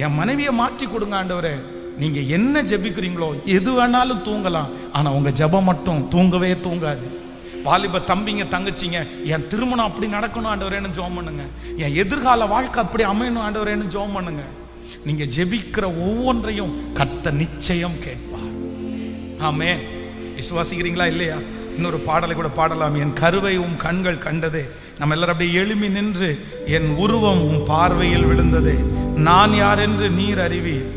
என் மனைவியை மாற்றி கொடுங்க ஆண்டவரே. நீங்க என்ன ஜெபிக்கிறீங்களோ எது வேணாலும் தூங்கலாம், ஆனா உங்க ஜெபம் மட்டும் தூங்கவே தூங்காது. வாலிப தம்பிங்க தங்கச்சிங்க, என் திருமணம் அப்படி நடக்கணும் ஆண்டவரேன்னு ஜெபம் பண்ணுங்க. என் எதிர்கால வாழ்க்கை அப்படி அமையணும் ஆண்டவரேன்னு ஜெபம் பண்ணுங்க. நீங்க ஜெபிக்கிற ஒவ்வொன்றையும் கர்த்தர் நிச்சயம் கேட்பார். ஆமென். விசுவாசிக்கிறீங்களா இல்லையா? இன்னொரு பாடலை கூட பாடலாம். என் கருவை உம் கண்கள் கண்டதே. நம்ம எல்லாரும் அப்படியே எழுமி நின்று, என் உருவம் உம் பார்வையில் விழுந்ததே. நான் யார் என்று நீர் அறிவீர்,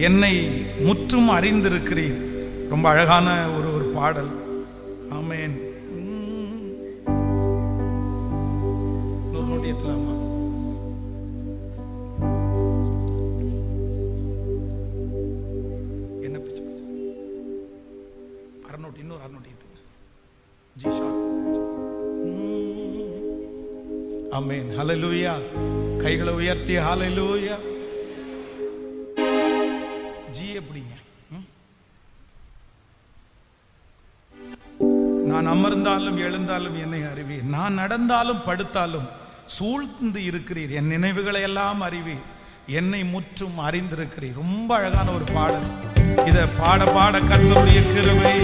என்னை முற்றும் அறிந்திருக்கிறீர். ரொம்ப அழகான ஒரு பாடல். ஆமென். ஆமென். ஹல்லேலூயா. கைகளை உயர்த்தி ஹல்லேலூயா. ஜி எப்படிங்க? நான் அமர்ந்தாலும் எழுந்தாலும் என்னை அறிவீர், நான் நடந்தாலும் படுத்தாலும் சூழ்ந்து இருக்கிறீர், என் நினைவுகளை எல்லாம் அறிவீர், என்னை முற்றும் அறிந்திருக்கிறீர். ரொம்ப அழகான ஒரு பாடல். இத பாட பாட கர்த்தருடைய கிருபை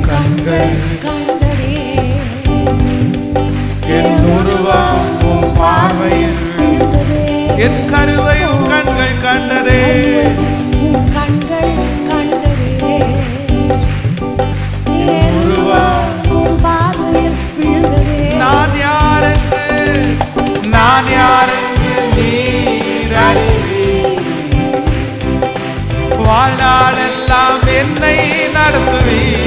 கண்கள் கண்டதே, என் உருவம் உம் பார்வையில் விழுந்ததே. என் கருவை உம் கண்கள் கண்டதே, உம் கண்கள் கண்டதே. என் உருவம் உம் பார்வையில் விழுந்ததே. நான் யார் என்று நீர் அறிவீர், வாழ்நாளெல்லாம் என்னை நடத்துவீர்.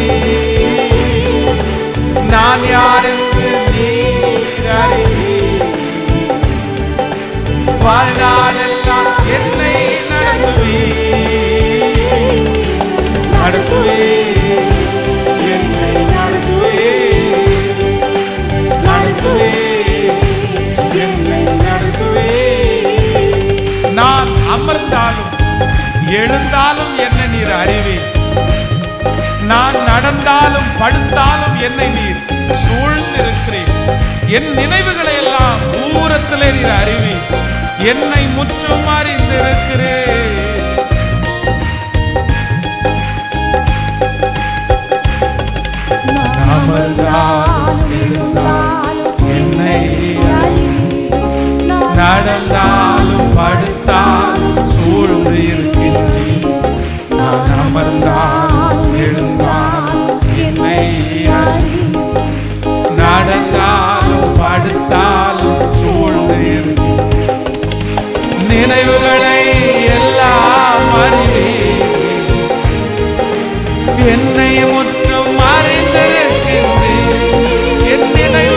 நான் யார் என்று நீர் அறிவீர், வாழ்நாளெல்லாம் என்னை நடத்துவீர். என்னை என்னை நான் அமர்ந்தாலும் எழுந்தாலும் என்னை நீர் அறிவீர், நான் நடந்தாலும் படுத்தாலும் என்னை நீர் சூழ்ந்திருக்கிறீர். என் நினைவுகளை எல்லாம் தூரத்திலே நீர் அறிவீர், என்னை முற்றும் அறிந்திருக்கிறீர். என்னை நடந்தாலும் படுத்தாலும் சூழ்ந்து இருக்கின்றீர். நான் அமர்ந்தாலும் எழுந்தாலும் என்னை நடந்தாலும் படுத்தாலும் சூழ்ந்து இருக்கின்றீர். நினைவுகளை எல்லாம் அறிவீர், என்னை முற்றும் அறிந்திருக்கின்றீர். என் நினைவு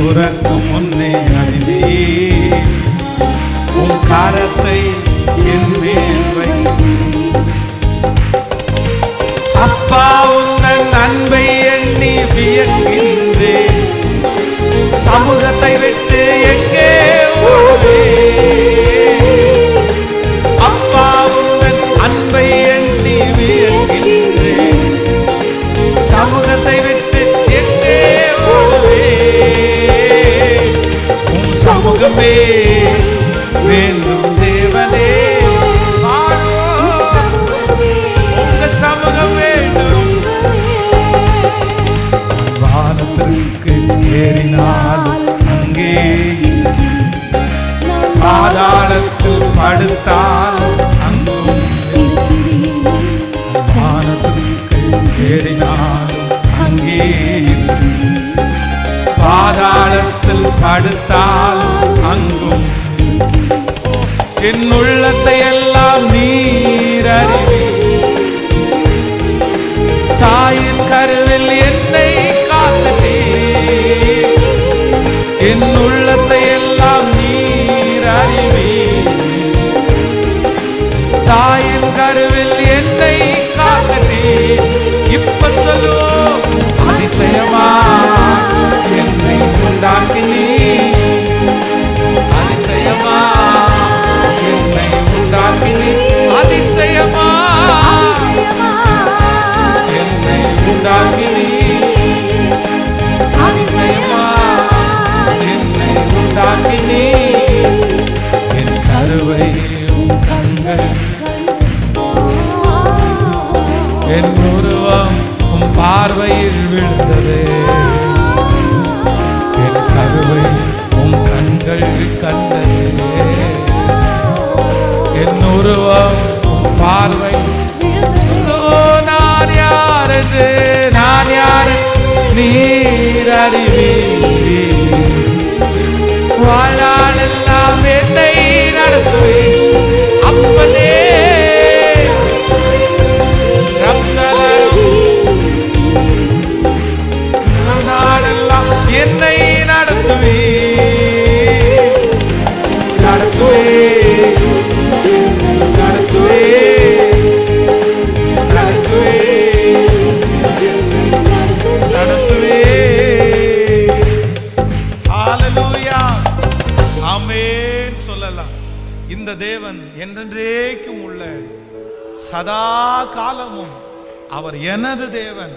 துறக்கும் முன்னே அறிவே உன் கரத்தை என் மேல் வை. அப்பா உந்தன் அன்பை எண்ணி வியக்கின்றேன், சமூகத்தை விட்டு எங்கே ஓடுவேன். அப்பா உந்தன் அன்பை எண்ணி வியக்கின்றேன், சமூகத்தை விட்டு எங்கே ஓடுவேன். உன் சமூகமே வேண்டும் தேவனே, உங்க சமூகம் வேண்டும். வானத்திற்கு ஏறினால் அங்கே, பாதாளத்தில் படுத்தால் அங்கும். வானத்திற்கு ஏறினாலும் அங்கே, பாதாளத்தில் படுத்தால் அங்கும். என் உள்ளத்தை எல்லாம் நீர் அறிவி, தாயின் கருவில் என்னை காத்தீர். என் உள்ளத்தை எல்லாம் நீர் அறிவி, தாயின் கருவில் என்னை காத்தீர். இப்ப சொல்லுவோம், அதிசயமா என்னை உண்டாக்கினீர், அதிசயமா என்னை உண்டாக்கினீர், அதிசயமா என்னை உண்டாக்கினீர், அதிசயமா என்னை உண்டாக்கினீர். என் கருவை உம் கண்கள், என் உருவம் உம் பார்வையில் விழுந்தது. என் கருவை உம் கண்கள் கண்டது, என் உருவம் உம் பார்வை. நான் யார் என்று, நான் யார் நீர் அறிவீர். வாழ்நாளெல்லாம் என்னை நடத்துவீர். அப்பனே நாளெல்லாம் என்னை நடத்துவீர், நடத்துவீர், நடத்துவீர், நடத்துவீர். ஹல்லேலூயா, ஆமென் சொல்லலாம். இந்த தேவன் என்றென்றைக்கும் உள்ள சதா காலமும் அவர் எனது தேவன்.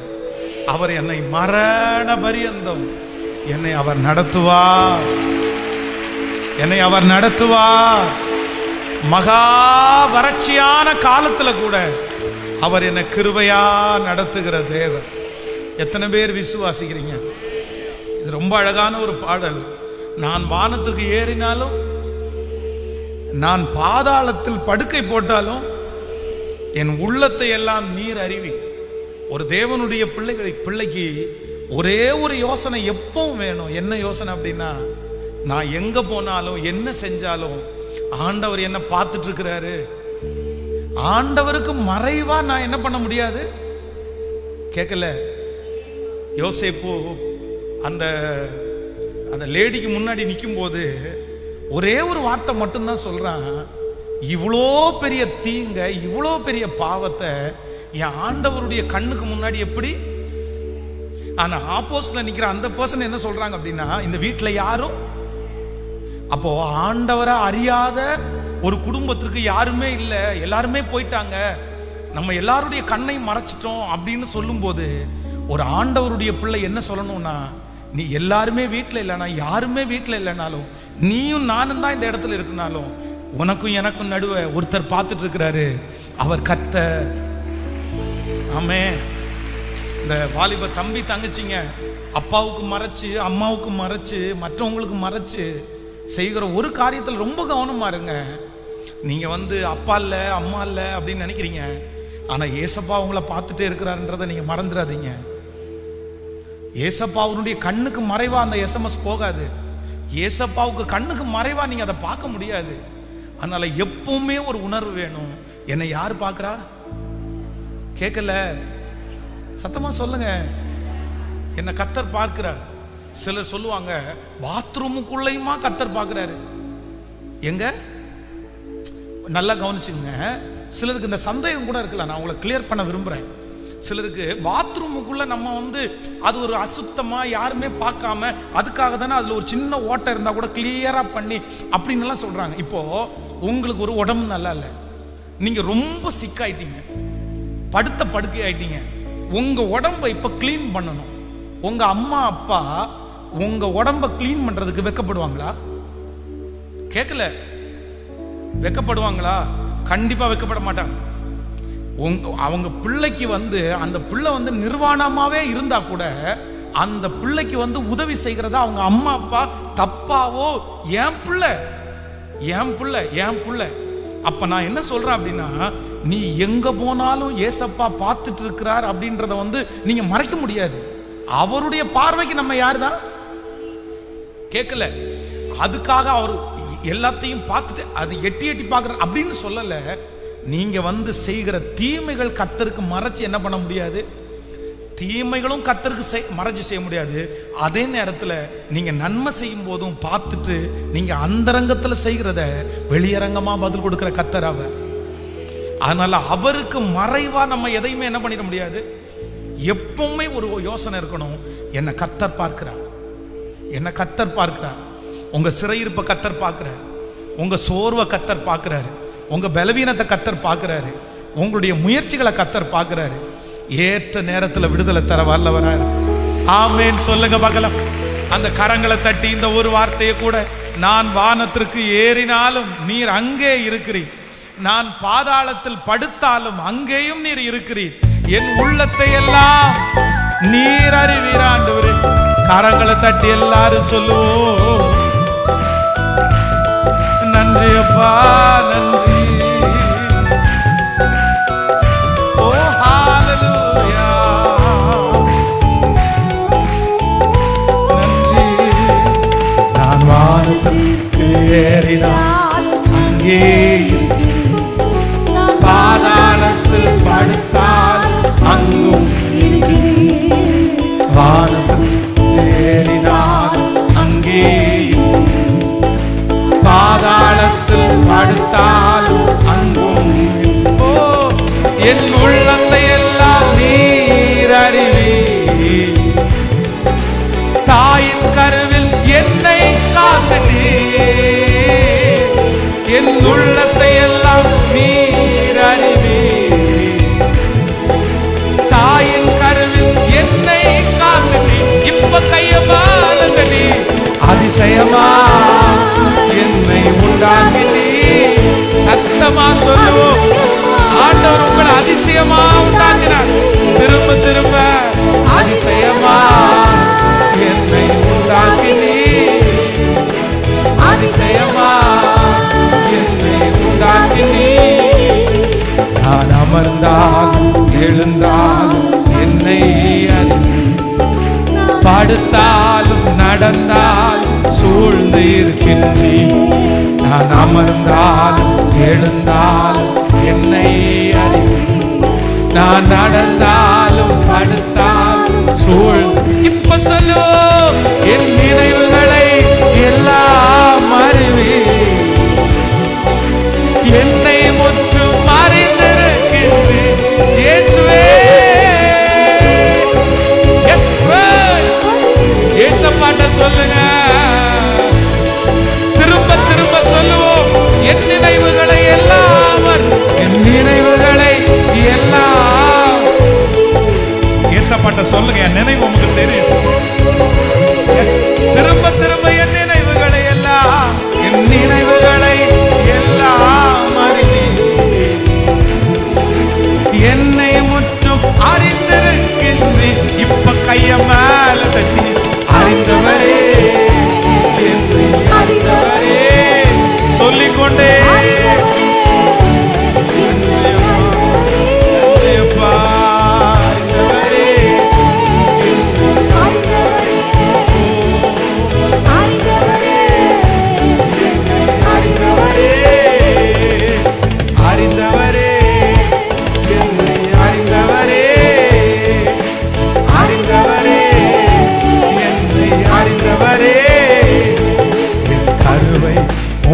அவர் என்னை மரண பரியந்தம் என்னை அவர் நடத்துவார், என்னை அவர் நடத்துவார். மகா வறட்சியான காலத்துல கூட அவர் என்னை கிருபையா நடத்துகிற தேவன். எத்தனை பேர் விசுவாசிக்கிறீங்க? இது ரொம்ப அழகான ஒரு பாடல். நான் வானத்துக்கு ஏறினாலும், நான் பாதாளத்தில் படுக்கை போட்டாலும், என் உள்ளத்தை எல்லாம் நீர் அறிவி. ஒரு தேவனுடைய பிள்ளைக்கு ஒரே ஒரு யோசனை எப்பவும் வேணும். என்ன யோசனை அப்படின்னா, நான் எங்க போனாலும் என்ன செஞ்சாலும் ஆண்டவர் என்ன பார்த்துட்டு இருக்கிறாரு. ஆண்டவருக்கு மறைவா நான் என்ன பண்ண முடியாது. கேட்கல, யோசேப்பு அந்த அந்த லேடிக்கு முன்னாடி நிற்கும் போது ஒரே ஒரு வார்த்தை மட்டும்தான் சொல்றான், இவ்வளோ பெரிய தீங்க, இவ்வளோ பெரிய பாவத்தை என் ஆண்டவருடைய கண்ணுக்கு முன்னாடி எப்படி. ஆனா ஆப்போசிட்ல நிக்கிற அந்த பர்சன் என்ன சொல்றாங்க அப்படின்னா, இந்த வீட்டுல யாரும், அப்போ ஆண்டவரை அறியாத ஒரு குடும்பத்திற்கு யாருமே இல்லை, எல்லாருமே போயிட்டாங்க, நம்ம எல்லாருடைய கண்ணை மறைச்சிட்டோம் அப்படின்னு சொல்லும் போது ஒரு ஆண்டவருடைய பிள்ளை என்ன சொல்லணும்னா, நீ எல்லாருமே வீட்டில் இல்லைனா, யாருமே வீட்டில் இல்லைனாலும், நீயும் நானும் தான் இந்த இடத்துல இருக்குனாலும், உனக்கும் எனக்கும் நடுவே ஒருத்தர் பார்த்துட்டு இருக்கிறாரு. அவர் கர்த்தர். ஆமே. இந்த வாலிப தம்பி தங்கச்சிங்க அப்பாவுக்கு மறைச்சு, அம்மாவுக்கு மறைச்சு, மற்றவங்களுக்கு மறைச்சு செய்கிற ஒரு காரியத்தில் ரொம்ப கவனமா இருங்க. நீங்க அப்பா இல்லை அம்மா இல்லை அப்படின்னு நினைக்கிறீங்க, ஆனா ஏசப்பா உங்களை பார்த்துட்டே இருக்கிறாருன்றதை நீங்க மறந்துடாதீங்க. ஏசப்பா அவருடைய கண்ணுக்கு மறைவா அந்த எஸ்எம்எஸ் போகாது. ஏசப்பாவுக்கு கண்ணுக்கு மறைவா நீங்க அதை பார்க்க முடியாது. அதனால எப்பவுமே ஒரு உணர்வு வேணும். என்னை யார் பார்க்கிறா? கேட்கல, சத்தமா சொல்லுங்க. என்ன கர்த்தர் பார்க்கிறார். சிலர் சொல்லுவாங்க, பாத்ரூமுக்குள்ளேயுமா கர்த்தர் பார்க்கிறாரு. எங்க நல்லா கவனிச்சுங்க. சிலருக்கு இந்த சந்தேகம் கூட இருக்கலாம், நான் உங்களை கிளியர் பண்ண விரும்புறேன். சிலருக்கு பாத்ரூமுக்குள்ள நம்ம அது ஒரு அசுத்தமா யாருமே பார்க்காம அதுக்காக தானே அதுல ஒரு சின்ன ஓட்டை இருந்தா கூட கிளியரா பண்ணி அப்படின்னு எல்லாம் சொல்றாங்க. இப்போ உங்களுக்கு ஒரு உடம்பு நல்லா இல்லை, நீங்க ரொம்ப சிக் ஆயிட்டீங்க, படுத்த படுக்கை ஆயிட்டீங்க, உங்க உடம்பை இப்ப கிளீன் பண்ணணும். உங்க அம்மா அப்பா உங்க உடம்ப கிளீன் பண்றதுக்கு வெக்கப்படுவாங்களா? கேட்கல. வெக்கப்படுவாங்களா? கண்டிப்பா வெக்கப்பட மாட்டாங்க. அவங்க பிள்ளைக்கு அந்த பிள்ளை நிர்வாணமாவே இருந்தா கூட அந்த பிள்ளைக்கு உதவி செய்கிறதா அவங்க அம்மா அப்பா தப்பாவோ, என் பிள்ளை என் பிள்ளை என் பிள்ளை. அப்ப நான் என்ன சொல்றேன் அப்படின்னா, நீ எங்க போனாலும் ஏசப்பா பார்த்துட்டு இருக்கிறார் அப்படின்றத நீங்க மறைக்க முடியாது. அவருடைய பார்வைக்கு நம்ம யாருதான்? கேட்கல. அதுக்காக அவர் எல்லாத்தையும் பார்த்துட்டு அது எட்டி எட்டி பார்க்குற அப்படின்னு சொல்லல. நீங்க செய்கிற தீமைகள் கர்த்தருக்கு மறைச்சு என்ன பண்ண முடியாது? தீமைகளும் கர்த்தருக்கு மறைச்சு செய்ய முடியாது. அதே நேரத்தில் நீங்க நன்மை செய்யும் போதும் பார்த்துட்டு நீங்க அந்தரங்கத்தில் செய்கிறத வெளியரங்கமா பதில் கொடுக்கிற கர்த்தர் அவர். அதனால அவருக்கு மறைவா நம்ம எதையுமே என்ன பண்ணிட முடியாது. எப்பவுமே ஒரு யோசனை இருக்கணும், என்ன கர்த்தர் பார்க்கிறார், என்ன கர்த்தர் பார்க்கிறார். உங்க சிறையிருப்பை கர்த்தர் பார்க்கிறார், உங்க சோர்வை கர்த்தர் பார்க்கிறாரு, உங்க பலவீனத்தை கர்த்தர் பார்க்கிறாரு, உங்களுடைய முயற்சிகளை கர்த்தர் பார்க்கிறாரு. ஏற்ற நேரத்தில் விடுதலை தர வல்லவரா இருக்கு. ஆமென் சொல்லுங்க பார்க்கலாம். அந்த கரங்களை தட்டி இந்த ஒரு வார்த்தையை கூட, நான் வானத்திற்கு ஏறினாலும் நீர் அங்கே இருக்கிறீர், நான் பாதாளத்தில் படுத்தாலும் அங்கேயும் நீர் இருக்கிறீர், என் உள்ளத்தை எல்லாம் நீர் அறிவீர் ஆண்டவரே. கரங்களை தட்டி எல்லாரும் சொல்லுவோம், நன்றி அப்பா நன்றி. ஓ ஹalleluya நன்றி. நான் வானத்திற்கு ஏறினாலும் அங்கே இருக்கிறேன், பாதாளத்தில் படுத்தாலும் அங்கும் இருக்கிறேன். வானத்திற்கு ஏறினாலும் அங்கே, பாதாளத்தில் படுத்தாலும் அங்கும். என் உள்ளத்தை எல்லாம் நீர் அறிவீர், தாயின் கருவில் என்னை காத்தீர். என் உள்ளத்தை எல்லாம் நீர் அறிவீர், தாயின் கருவில் என்னை காத்தீர். இப்ப கையமாலங்கடி அதிசயமா என்னை உண்டாக்கினீ. சத்தமா சொல்லுவோம், ஆண்டவர் உங்களை அதிசயமா உண்டாக்கினார். திரும்ப திரும்ப அதிசயமா என்னை உண்டாக்கினீ, அதிசயமா என்னை உண்டாக்கினீ. நான் அமர்ந்தாலும் எழுந்தாலும் என்னை அறிவீர், படுத்தாலும் நடந்தாலும் சூழ்ந்து இருக்கின்றீர். நான் அமர்ந்தாலும் எழுந்தாலும் என்னை அறிவீர், நான் நடந்தாலும் படுத்தாலும் சூழ்ந்து. இப்ப சொல்லு, என் நினைவுகளை எல்லாம் அறிவீர், என்னை முற்றும் அறிந்திருக்கின்றீர் இயேசுவே. ஏசப்பாட்ட சொல்லுங்க, திரும்ப திரும்ப சொல்லுவோம், என் நினைவுகளை எல்லாம், என் நினைவுகளை எல்லாம். ஏசப்பாட்ட சொல்லுங்க, என் நினைவு உங்களுக்கு தெரியும். திரும்ப திரும்ப என் நினைவுகளை எல்லாம், என் நினைவுகளை எல்லாம் அறிவீர், என்னை முற்றும் அறிந்திருக்கின்றீர். இப்ப கைய மேல தட்டி, அறிந்தவரே அறிந்தவரே சொல்லிக்கொண்டே அறிந்தவரே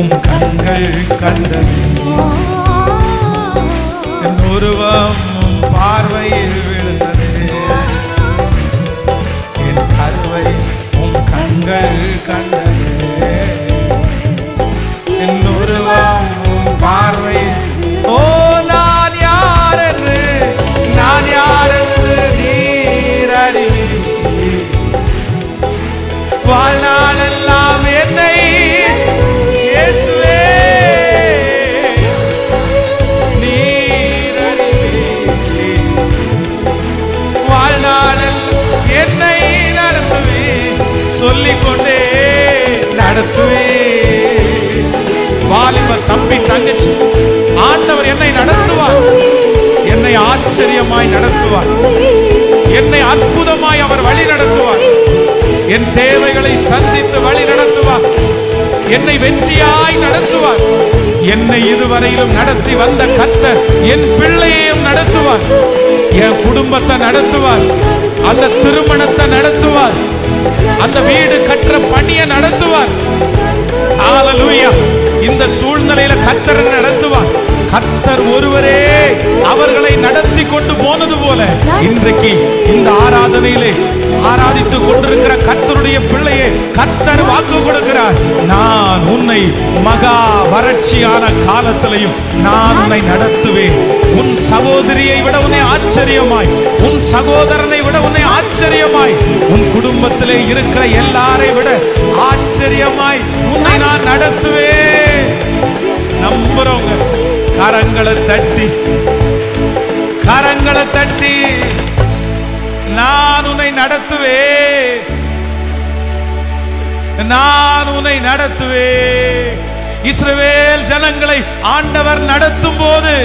உம் கண்கள் கண்டது, என் உருவம் உம் பார்வையில் விழுந்தது, என் கருவை உம் கண்கள் கண்டது, என் உருவம் உம் பார்வையில். ஓ நான் யார் என்று நீர் அறிவீர், வாழ்நாளெல்லாம் என்னை இயேசுவே நீர் அறிவீர், வாழ்நாளெல்லாம் என்னை நடத்துவீர், சொல்லிக்கொண்டே நடத்துவீர். வாலிப தம்பி தங்கச்சி, ஆண்டவர் என்னை நடத்துவார், என்னை ஆச்சரியமாய் நடத்துவார், என்னை அற்புதமாய் அவர் வழி நடத்துவார், என் தேவைகளை சந்தித்து வழி நடத்துவார், என்னை வெற்றியாய் நடத்துவார். என்னை இதுவரையிலும் நடத்தி வந்த கர்த்தர் என் பிள்ளையையும் நடத்துவார், என் குடும்பத்தை நடத்துவார், அந்த திருமணத்தை நடத்துவார், அந்த வீடு கற்ற பணியை நடத்துவார். ஹல்லேலூயா. இந்த சூழ்நிலையில கர்த்தர் நடத்துவார். கர்த்தர் ஒருவரே அவர்களை நடத்தி கொண்டு போனது போல இன்றைக்கு இந்த ஆராதனையிலே ஆராதித்துக் கொண்டிருக்கிற கர்த்தருடைய பிள்ளையே கர்த்தர் வாக்கு கொடுக்கிறார். நான் உன்னை மகா வறட்சியான காலத்திலையும் நான் உன்னை நடத்துவேன். உன் சகோதரியை விட உன்னை ஆச்சரியமாய், உன் சகோதரனை விட உன்னை ஆச்சரியமாய், உன் குடும்பத்திலே இருக்கிற எல்லாரை விட ஆச்சரியமாய் உன்னை நான் நடத்துவேன். நம்புறவங்க கரங்களை தட்டி நான் உன்னை நடத்துவேன், நான் உன்னை நடத்துவேன். இஸ்ரவேல் ஜனங்களை ஆண்டவர் நடத்தும் போது,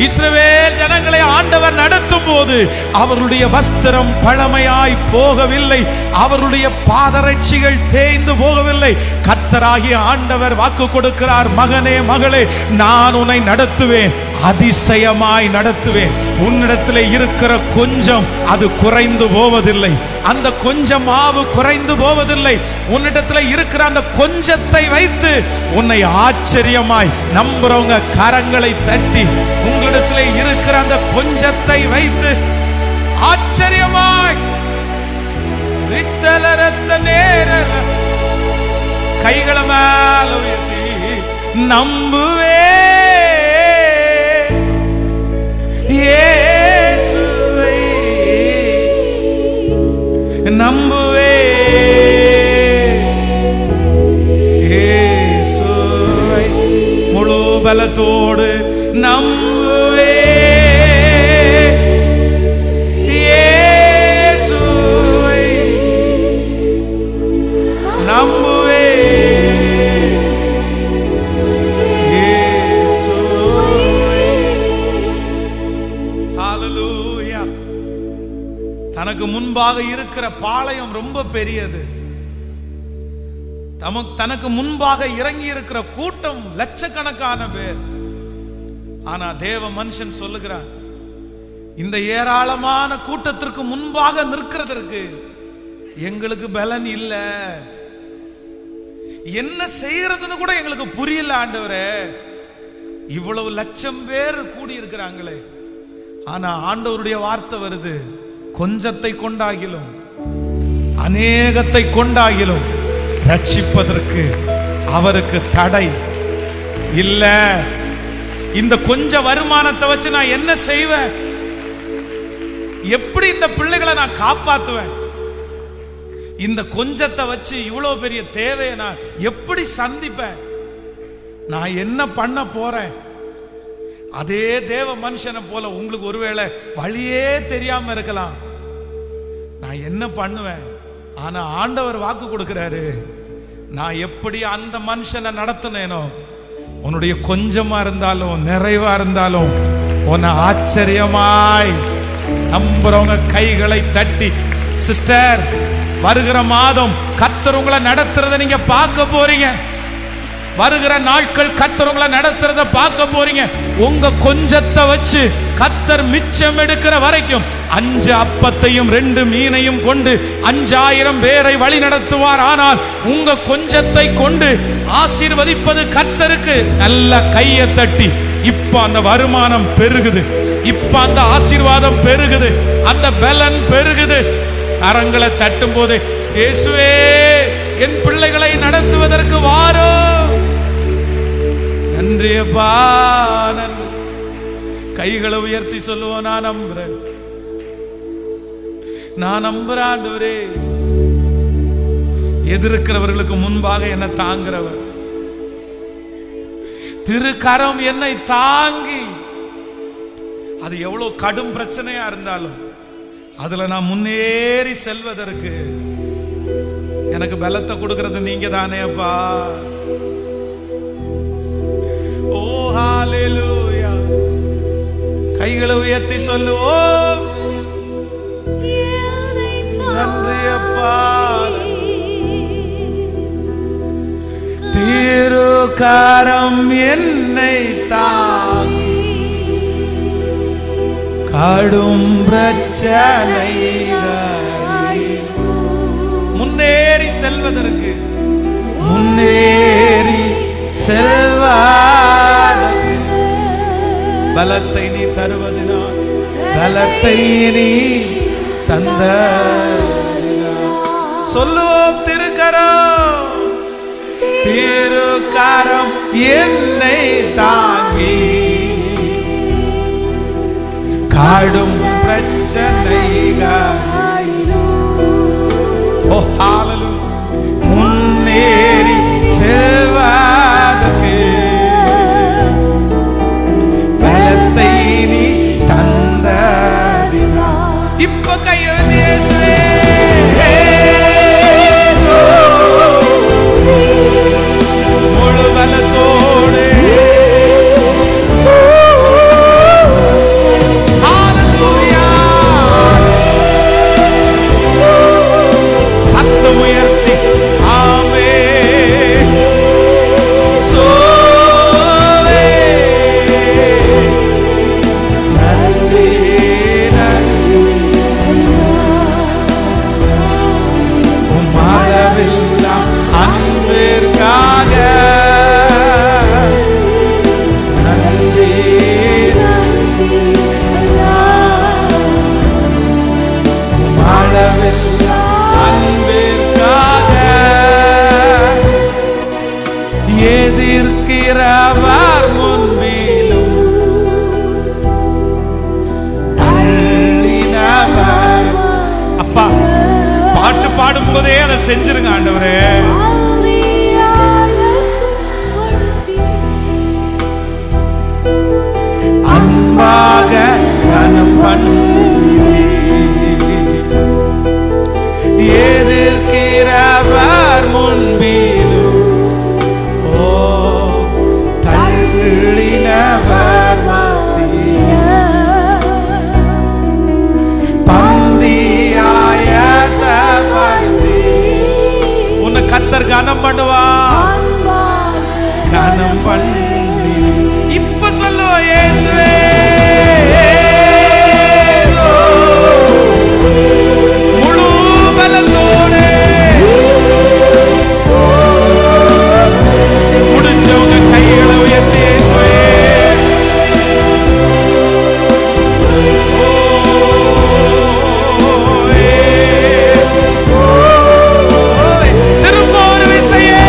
இஸ்ரவேல் ஜனங்களை ஆண்டவர் நடத்தும் போது அவர்களுடைய வஸ்திரம் பழமையாய் போகவில்லை, அவர்களுடைய பாதரட்சிகள் தேய்ந்து போகவில்லை. கர்த்தராகிய ஆண்டவர் வாக்கு கொடுக்கிறார், மகனே மகளே நான் உன்னை நடத்துவேன், அதிசயமாய் நடத்துவேன். உன்னிடத்தில் இருக்கிற கொஞ்சம் அது குறைந்து போவதில்லை, அந்த கொஞ்சம் மாவு குறைந்து போவதில்லை. உன்னிடத்தில் இருக்கிற அந்த கொஞ்சத்தை வைத்து உன்னை ஆச்சரியமாய் நம்புறவங்க கரங்களை தட்டி உங்களிடத்தில் இருக்கிற அந்த கொஞ்சத்தை வைத்து ஆச்சரியமாய் கைகளை மேல உயர்த்தி நம்புவே இயேசுவை நம்புவே இயேசுவை முழு பலத்தோடு நம்புவே இயேசுவை நம்புவே இயேசுவை. ஹல்லேலூயா. தனக்கு முன்பாக இருக்கிற பாளையம் ரொம்ப பெரியது, தனக்கு முன்பாக இறங்கி இருக்கிற கூட்டம் லட்சக்கணக்கான பேர். ஆனா தேவ மனுஷன் சொல்லுகிறான், இந்த ஏராளமான கூட்டத்திற்கு முன்பாக நிற்கிறதற்கு எங்களுக்கு பலன் இல்ல, என்ன செய்யறதுன்னு கூட எங்களுக்கு புரியல ஆண்டவரே. இவ்வளவு லட்சம் பேர் கூடி இருக்கிறாங்களே, ஆனா ஆண்டவருடைய வார்த்தை வருது, கொஞ்சத்தை கொண்டாகிலும் அநேகத்தை கொண்டாகிலும் ரட்சிப்பதற்கு அவருக்கு தடை இல்ல. இந்த கொஞ்ச வருமானத்தை வச்சு நான் என்ன செய்வேன்? எப்படி இந்த பிள்ளைகளை நான் காப்பாத்துவேன்? இந்த கொஞ்சத்தை வச்சு இவ்வளவு பெரிய தேவையை நான் எப்படி சந்திப்பேன்? நான் என்ன பண்ண போறேன்? அதே தேவ மனுஷனை போல உங்களுக்கு ஒருவேளை வழியே தெரியாம இருக்கலாம், நான் என்ன பண்ணுவேன்? ஆனா ஆண்டவர் வாக்கு கொடுக்கிறாரு, நான் எப்படி அந்த மனுஷனை நடத்தினேனோ, உன்னுடைய கொஞ்சமா இருந்தாலும் நிறைவா இருந்தாலும் உன்னை ஆச்சரியமாய் நம்புறவங்க கைகளை தட்டி, சிஸ்டர் வருகிற மாதம் கர்த்தர் உங்களை நடத்துறத நீங்க பார்க்க போறீங்க. வருகிற நாட்கள் கர்த்தர் உங்களை நடத்துறத பார்க்க போறீங்க. உங்க கொஞ்சத்தை வச்சு கர்த்தர் மிச்சம் எடுக்கிற வரைக்கும் 5 அப்பத்தையும் 2 மீனையும் கொண்டு 5000 பேரை வழி நடத்துவார். ஆனால் உங்க கொஞ்சத்தை கொண்டு ஆசீர்வதிப்பது கர்த்தருக்கு. நல்ல கையை தட்டி இப்ப அந்த வருமானம் பெருகுது, இப்ப அந்த ஆசீர்வாதம் பெருகுது, அந்த பலன் பெருகுது. கரங்களை தட்டும் போது இயேசுவே என் பிள்ளைகளை நடத்துவதற்கு வாரோ. நன்றி அப்பா, நன்றி. கைகளை உயர்த்தி சொல்லுவோம், நான் நம்புறேன், நான் நம்புறேன் ஆண்டவரே. எதிர்க்கிறவர்களுக்கு முன்பாக என்னை தாங்குறவர், திருக்கரம் என்னை தாங்கி, அது எவ்வளவு கடும் பிரச்சனையா இருந்தாலும் அதுல நான் முன்னேறி செல்வதற்கு எனக்கு பலத்தை கொடுக்கிறது நீங்க தானே அப்பா. ஓ ஹalleluya. கைகளை உயர்த்தி சொல்லுவோம், நன்றி அப்பா. திருக்கரம் என்னை தாங்கி கடும் பிரச்சனைகள் முன்னேறி செல்வதற்கு, முன்னேறி செல்வதற்கு பலத்தை நீ தருவதினால், பலத்தை நீ தந்த சொல்லுவோம். திருக்கரம், திருக்கரம் என்னை தாங்கி காடும் பிரச்சனைகள் முன்னேறி செல்வதற்கு பலத்தை நீ தந்ததினால். இப்ப கையெழுத்து இயேசுவே, முழு பலத்தோடு உயர்த்தி ஆமே சோவே. நன்றி நன்றி உம்மளவில்லாம் அன்பிற்காக. நன்றி நன்றி உம்மளவில்லாம் எதிர்க்கிறவர் முன்பிலும் தள்ளினவர். அப்பா பாட்டு பாடும் போதே அதை செஞ்சிருங்க ஆண்டவரே. அன்பாக கனம் பண்ணினே எதிர்க்கிறவர் முன்பிலும் தள்ளினவர் பந்தியாயத்தபடுத்தி உன்னை கர்த்தர் கனம் பண்ணுவார், கனம் பண்ணி. இப்ப சொல்லுவோம் இயேசுவே, முழு பலத்தோடு முடிஞ்சவங்க கைகளை உயர்த்தி இயேசுவே. திரும்ப ஒரு விசையே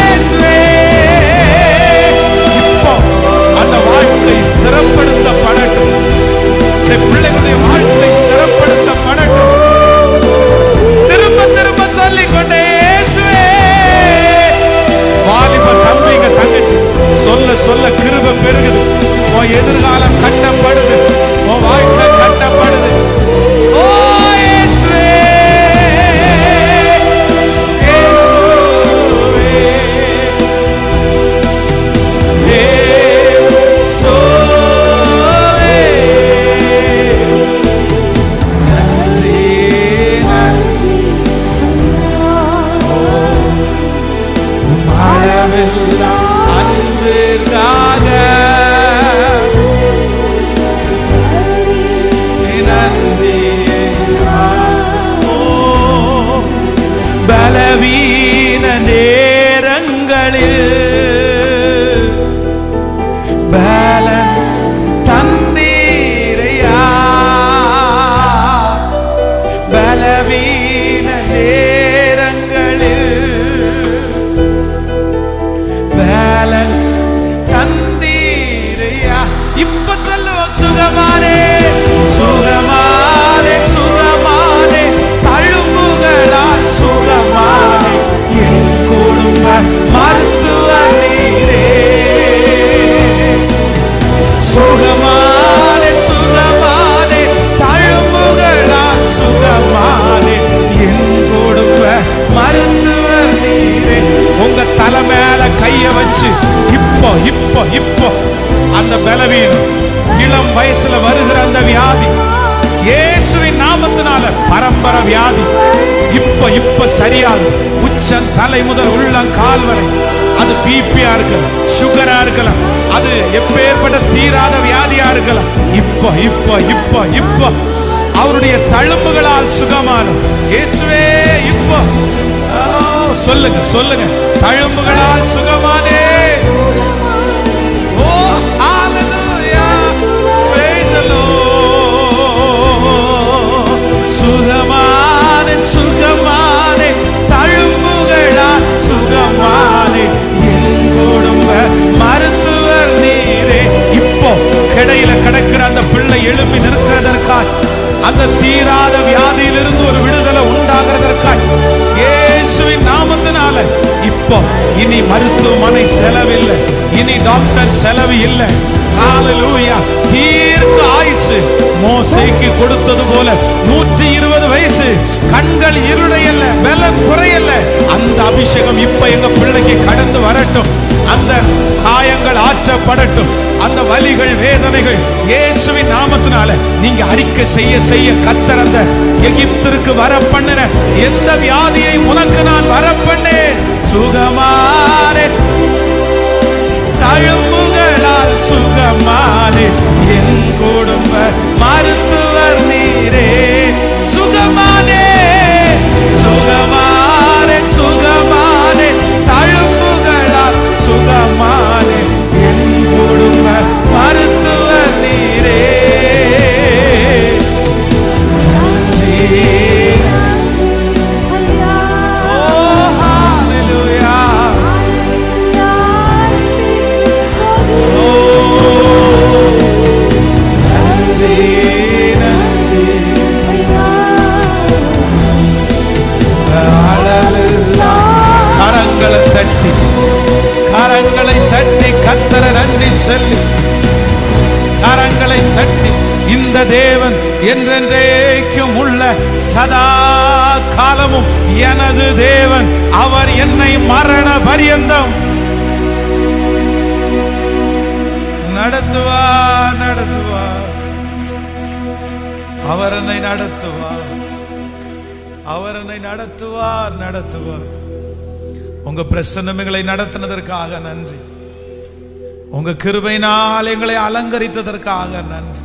பலன் தந்தீரையா, பலவீன நேரங்களில் பலன் தந்தீரையா. இப்ப சொல்லுவோம், சுகமானே சுகமானே சுகமானே, தழும்புகளால் சுகமானே, என் குடும்ப மருத்துவ நீரே. சுகமானே சுகமானே, தழும்புகளால் சுகமானே, என் குடும்ப மருத்துவ நீரே. உங்க தலை மேல கைய வச்சு இப்போ இப்போ இப்போ அந்த பலவீனம், இளம் வயசுல வருகிற அந்த வியாதி, இயேசுவின் நாமத்தினால பரம்பரை வியாதி இப்ப இப்ப சரியாகும். உச்சம் தலை முதல் உள்ளங்கால் வரை, அது பிபியா இருக்கலாம், சுகரா இருக்கலாம், அது எப்பேற்பட்ட தீராத வியாதியா இருக்கலாம். இப்ப இப்ப இப்ப இப்ப அவருடைய தழும்புகளால் சுகமான இயேசுவே, இப்போ சொல்லுங்க சொல்லுங்க, தழும்புகளால் சுகமானே. ஓ ஹalleluya, praise the Lord. சுகமானே சுகமானே, தழும்புகளால் சுகமானே, என் குடும்ப மருத்துவர் நீரே. இப்போ கிடையில கிடக்கிற அந்த பிள்ளை எழுப்பி நிற்கிறதற்காய், அந்த தீராத வியாதியிலிருந்து ஒரு விடுதலை உண்டாகிறதற்காய் இயேசுவின் நாமத்தினால இப்போ இனி மருத்துவமனை செலவில்லை, இனி டாக்டர் செலவு இல்லை. ஹalleluya, தீர்க்க ஆயுசு மோசேக்கு கொடுத்தது போல 120 வயசு, கண்கள் இருளையல்ல, பலன் குறையல்ல. அந்த அபிஷேகம் இப்ப எங்க பிள்ளைக்கு கடந்து வரட்டும், அந்த காயங்கள் ஆற்றப்படட்டும், அந்த வலிகள் வேதனைகள் இயேசுவின் நாமத்தினால நீங்க அறிக்கை செய்ய செய்ய கர்த்தர் அந்த எகிப்திற்கு வர பண்ணின எந்த வியாதியை உனக்கு நான் வர பண்ணேன். சுகமானே, தழும்புகளால் சுகமானே, என் குடும்ப மருத்துவர் நீரே. சுகமானே சுகமானே சுகமானே, தழும்புகளால் சுகமானே, என் குடும்ப மருத்துவர் நீரே. கரங்களை தட்டி கர்த்தரை நன்றி சொல்லி, கரங்களை தட்டி, இந்த தேவன் என்றென்றைக்கும் உள்ள சதா காலமும் எனது தேவன், அவர் என்னை மரண பரியந்தம் நடத்துவார் நடத்துவார். அவர் என்னை நடத்துவார், அவர் என்னை நடத்துவார் நடத்துவார். உங்க பிரசன்னங்களை நடத்தினதற்காக நன்றி, உங்க கிருபையினால் எங்களை அலங்கரித்ததற்காக நன்றி.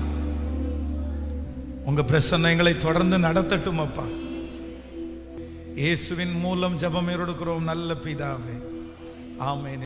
உங்க பிரசன்னங்களை தொடர்ந்து நடத்தட்டும் அப்பா. இயேசுவின் மூலம் ஜெபம் எடுக்கிறோம் நல்ல பிதாவே, ஆமென்.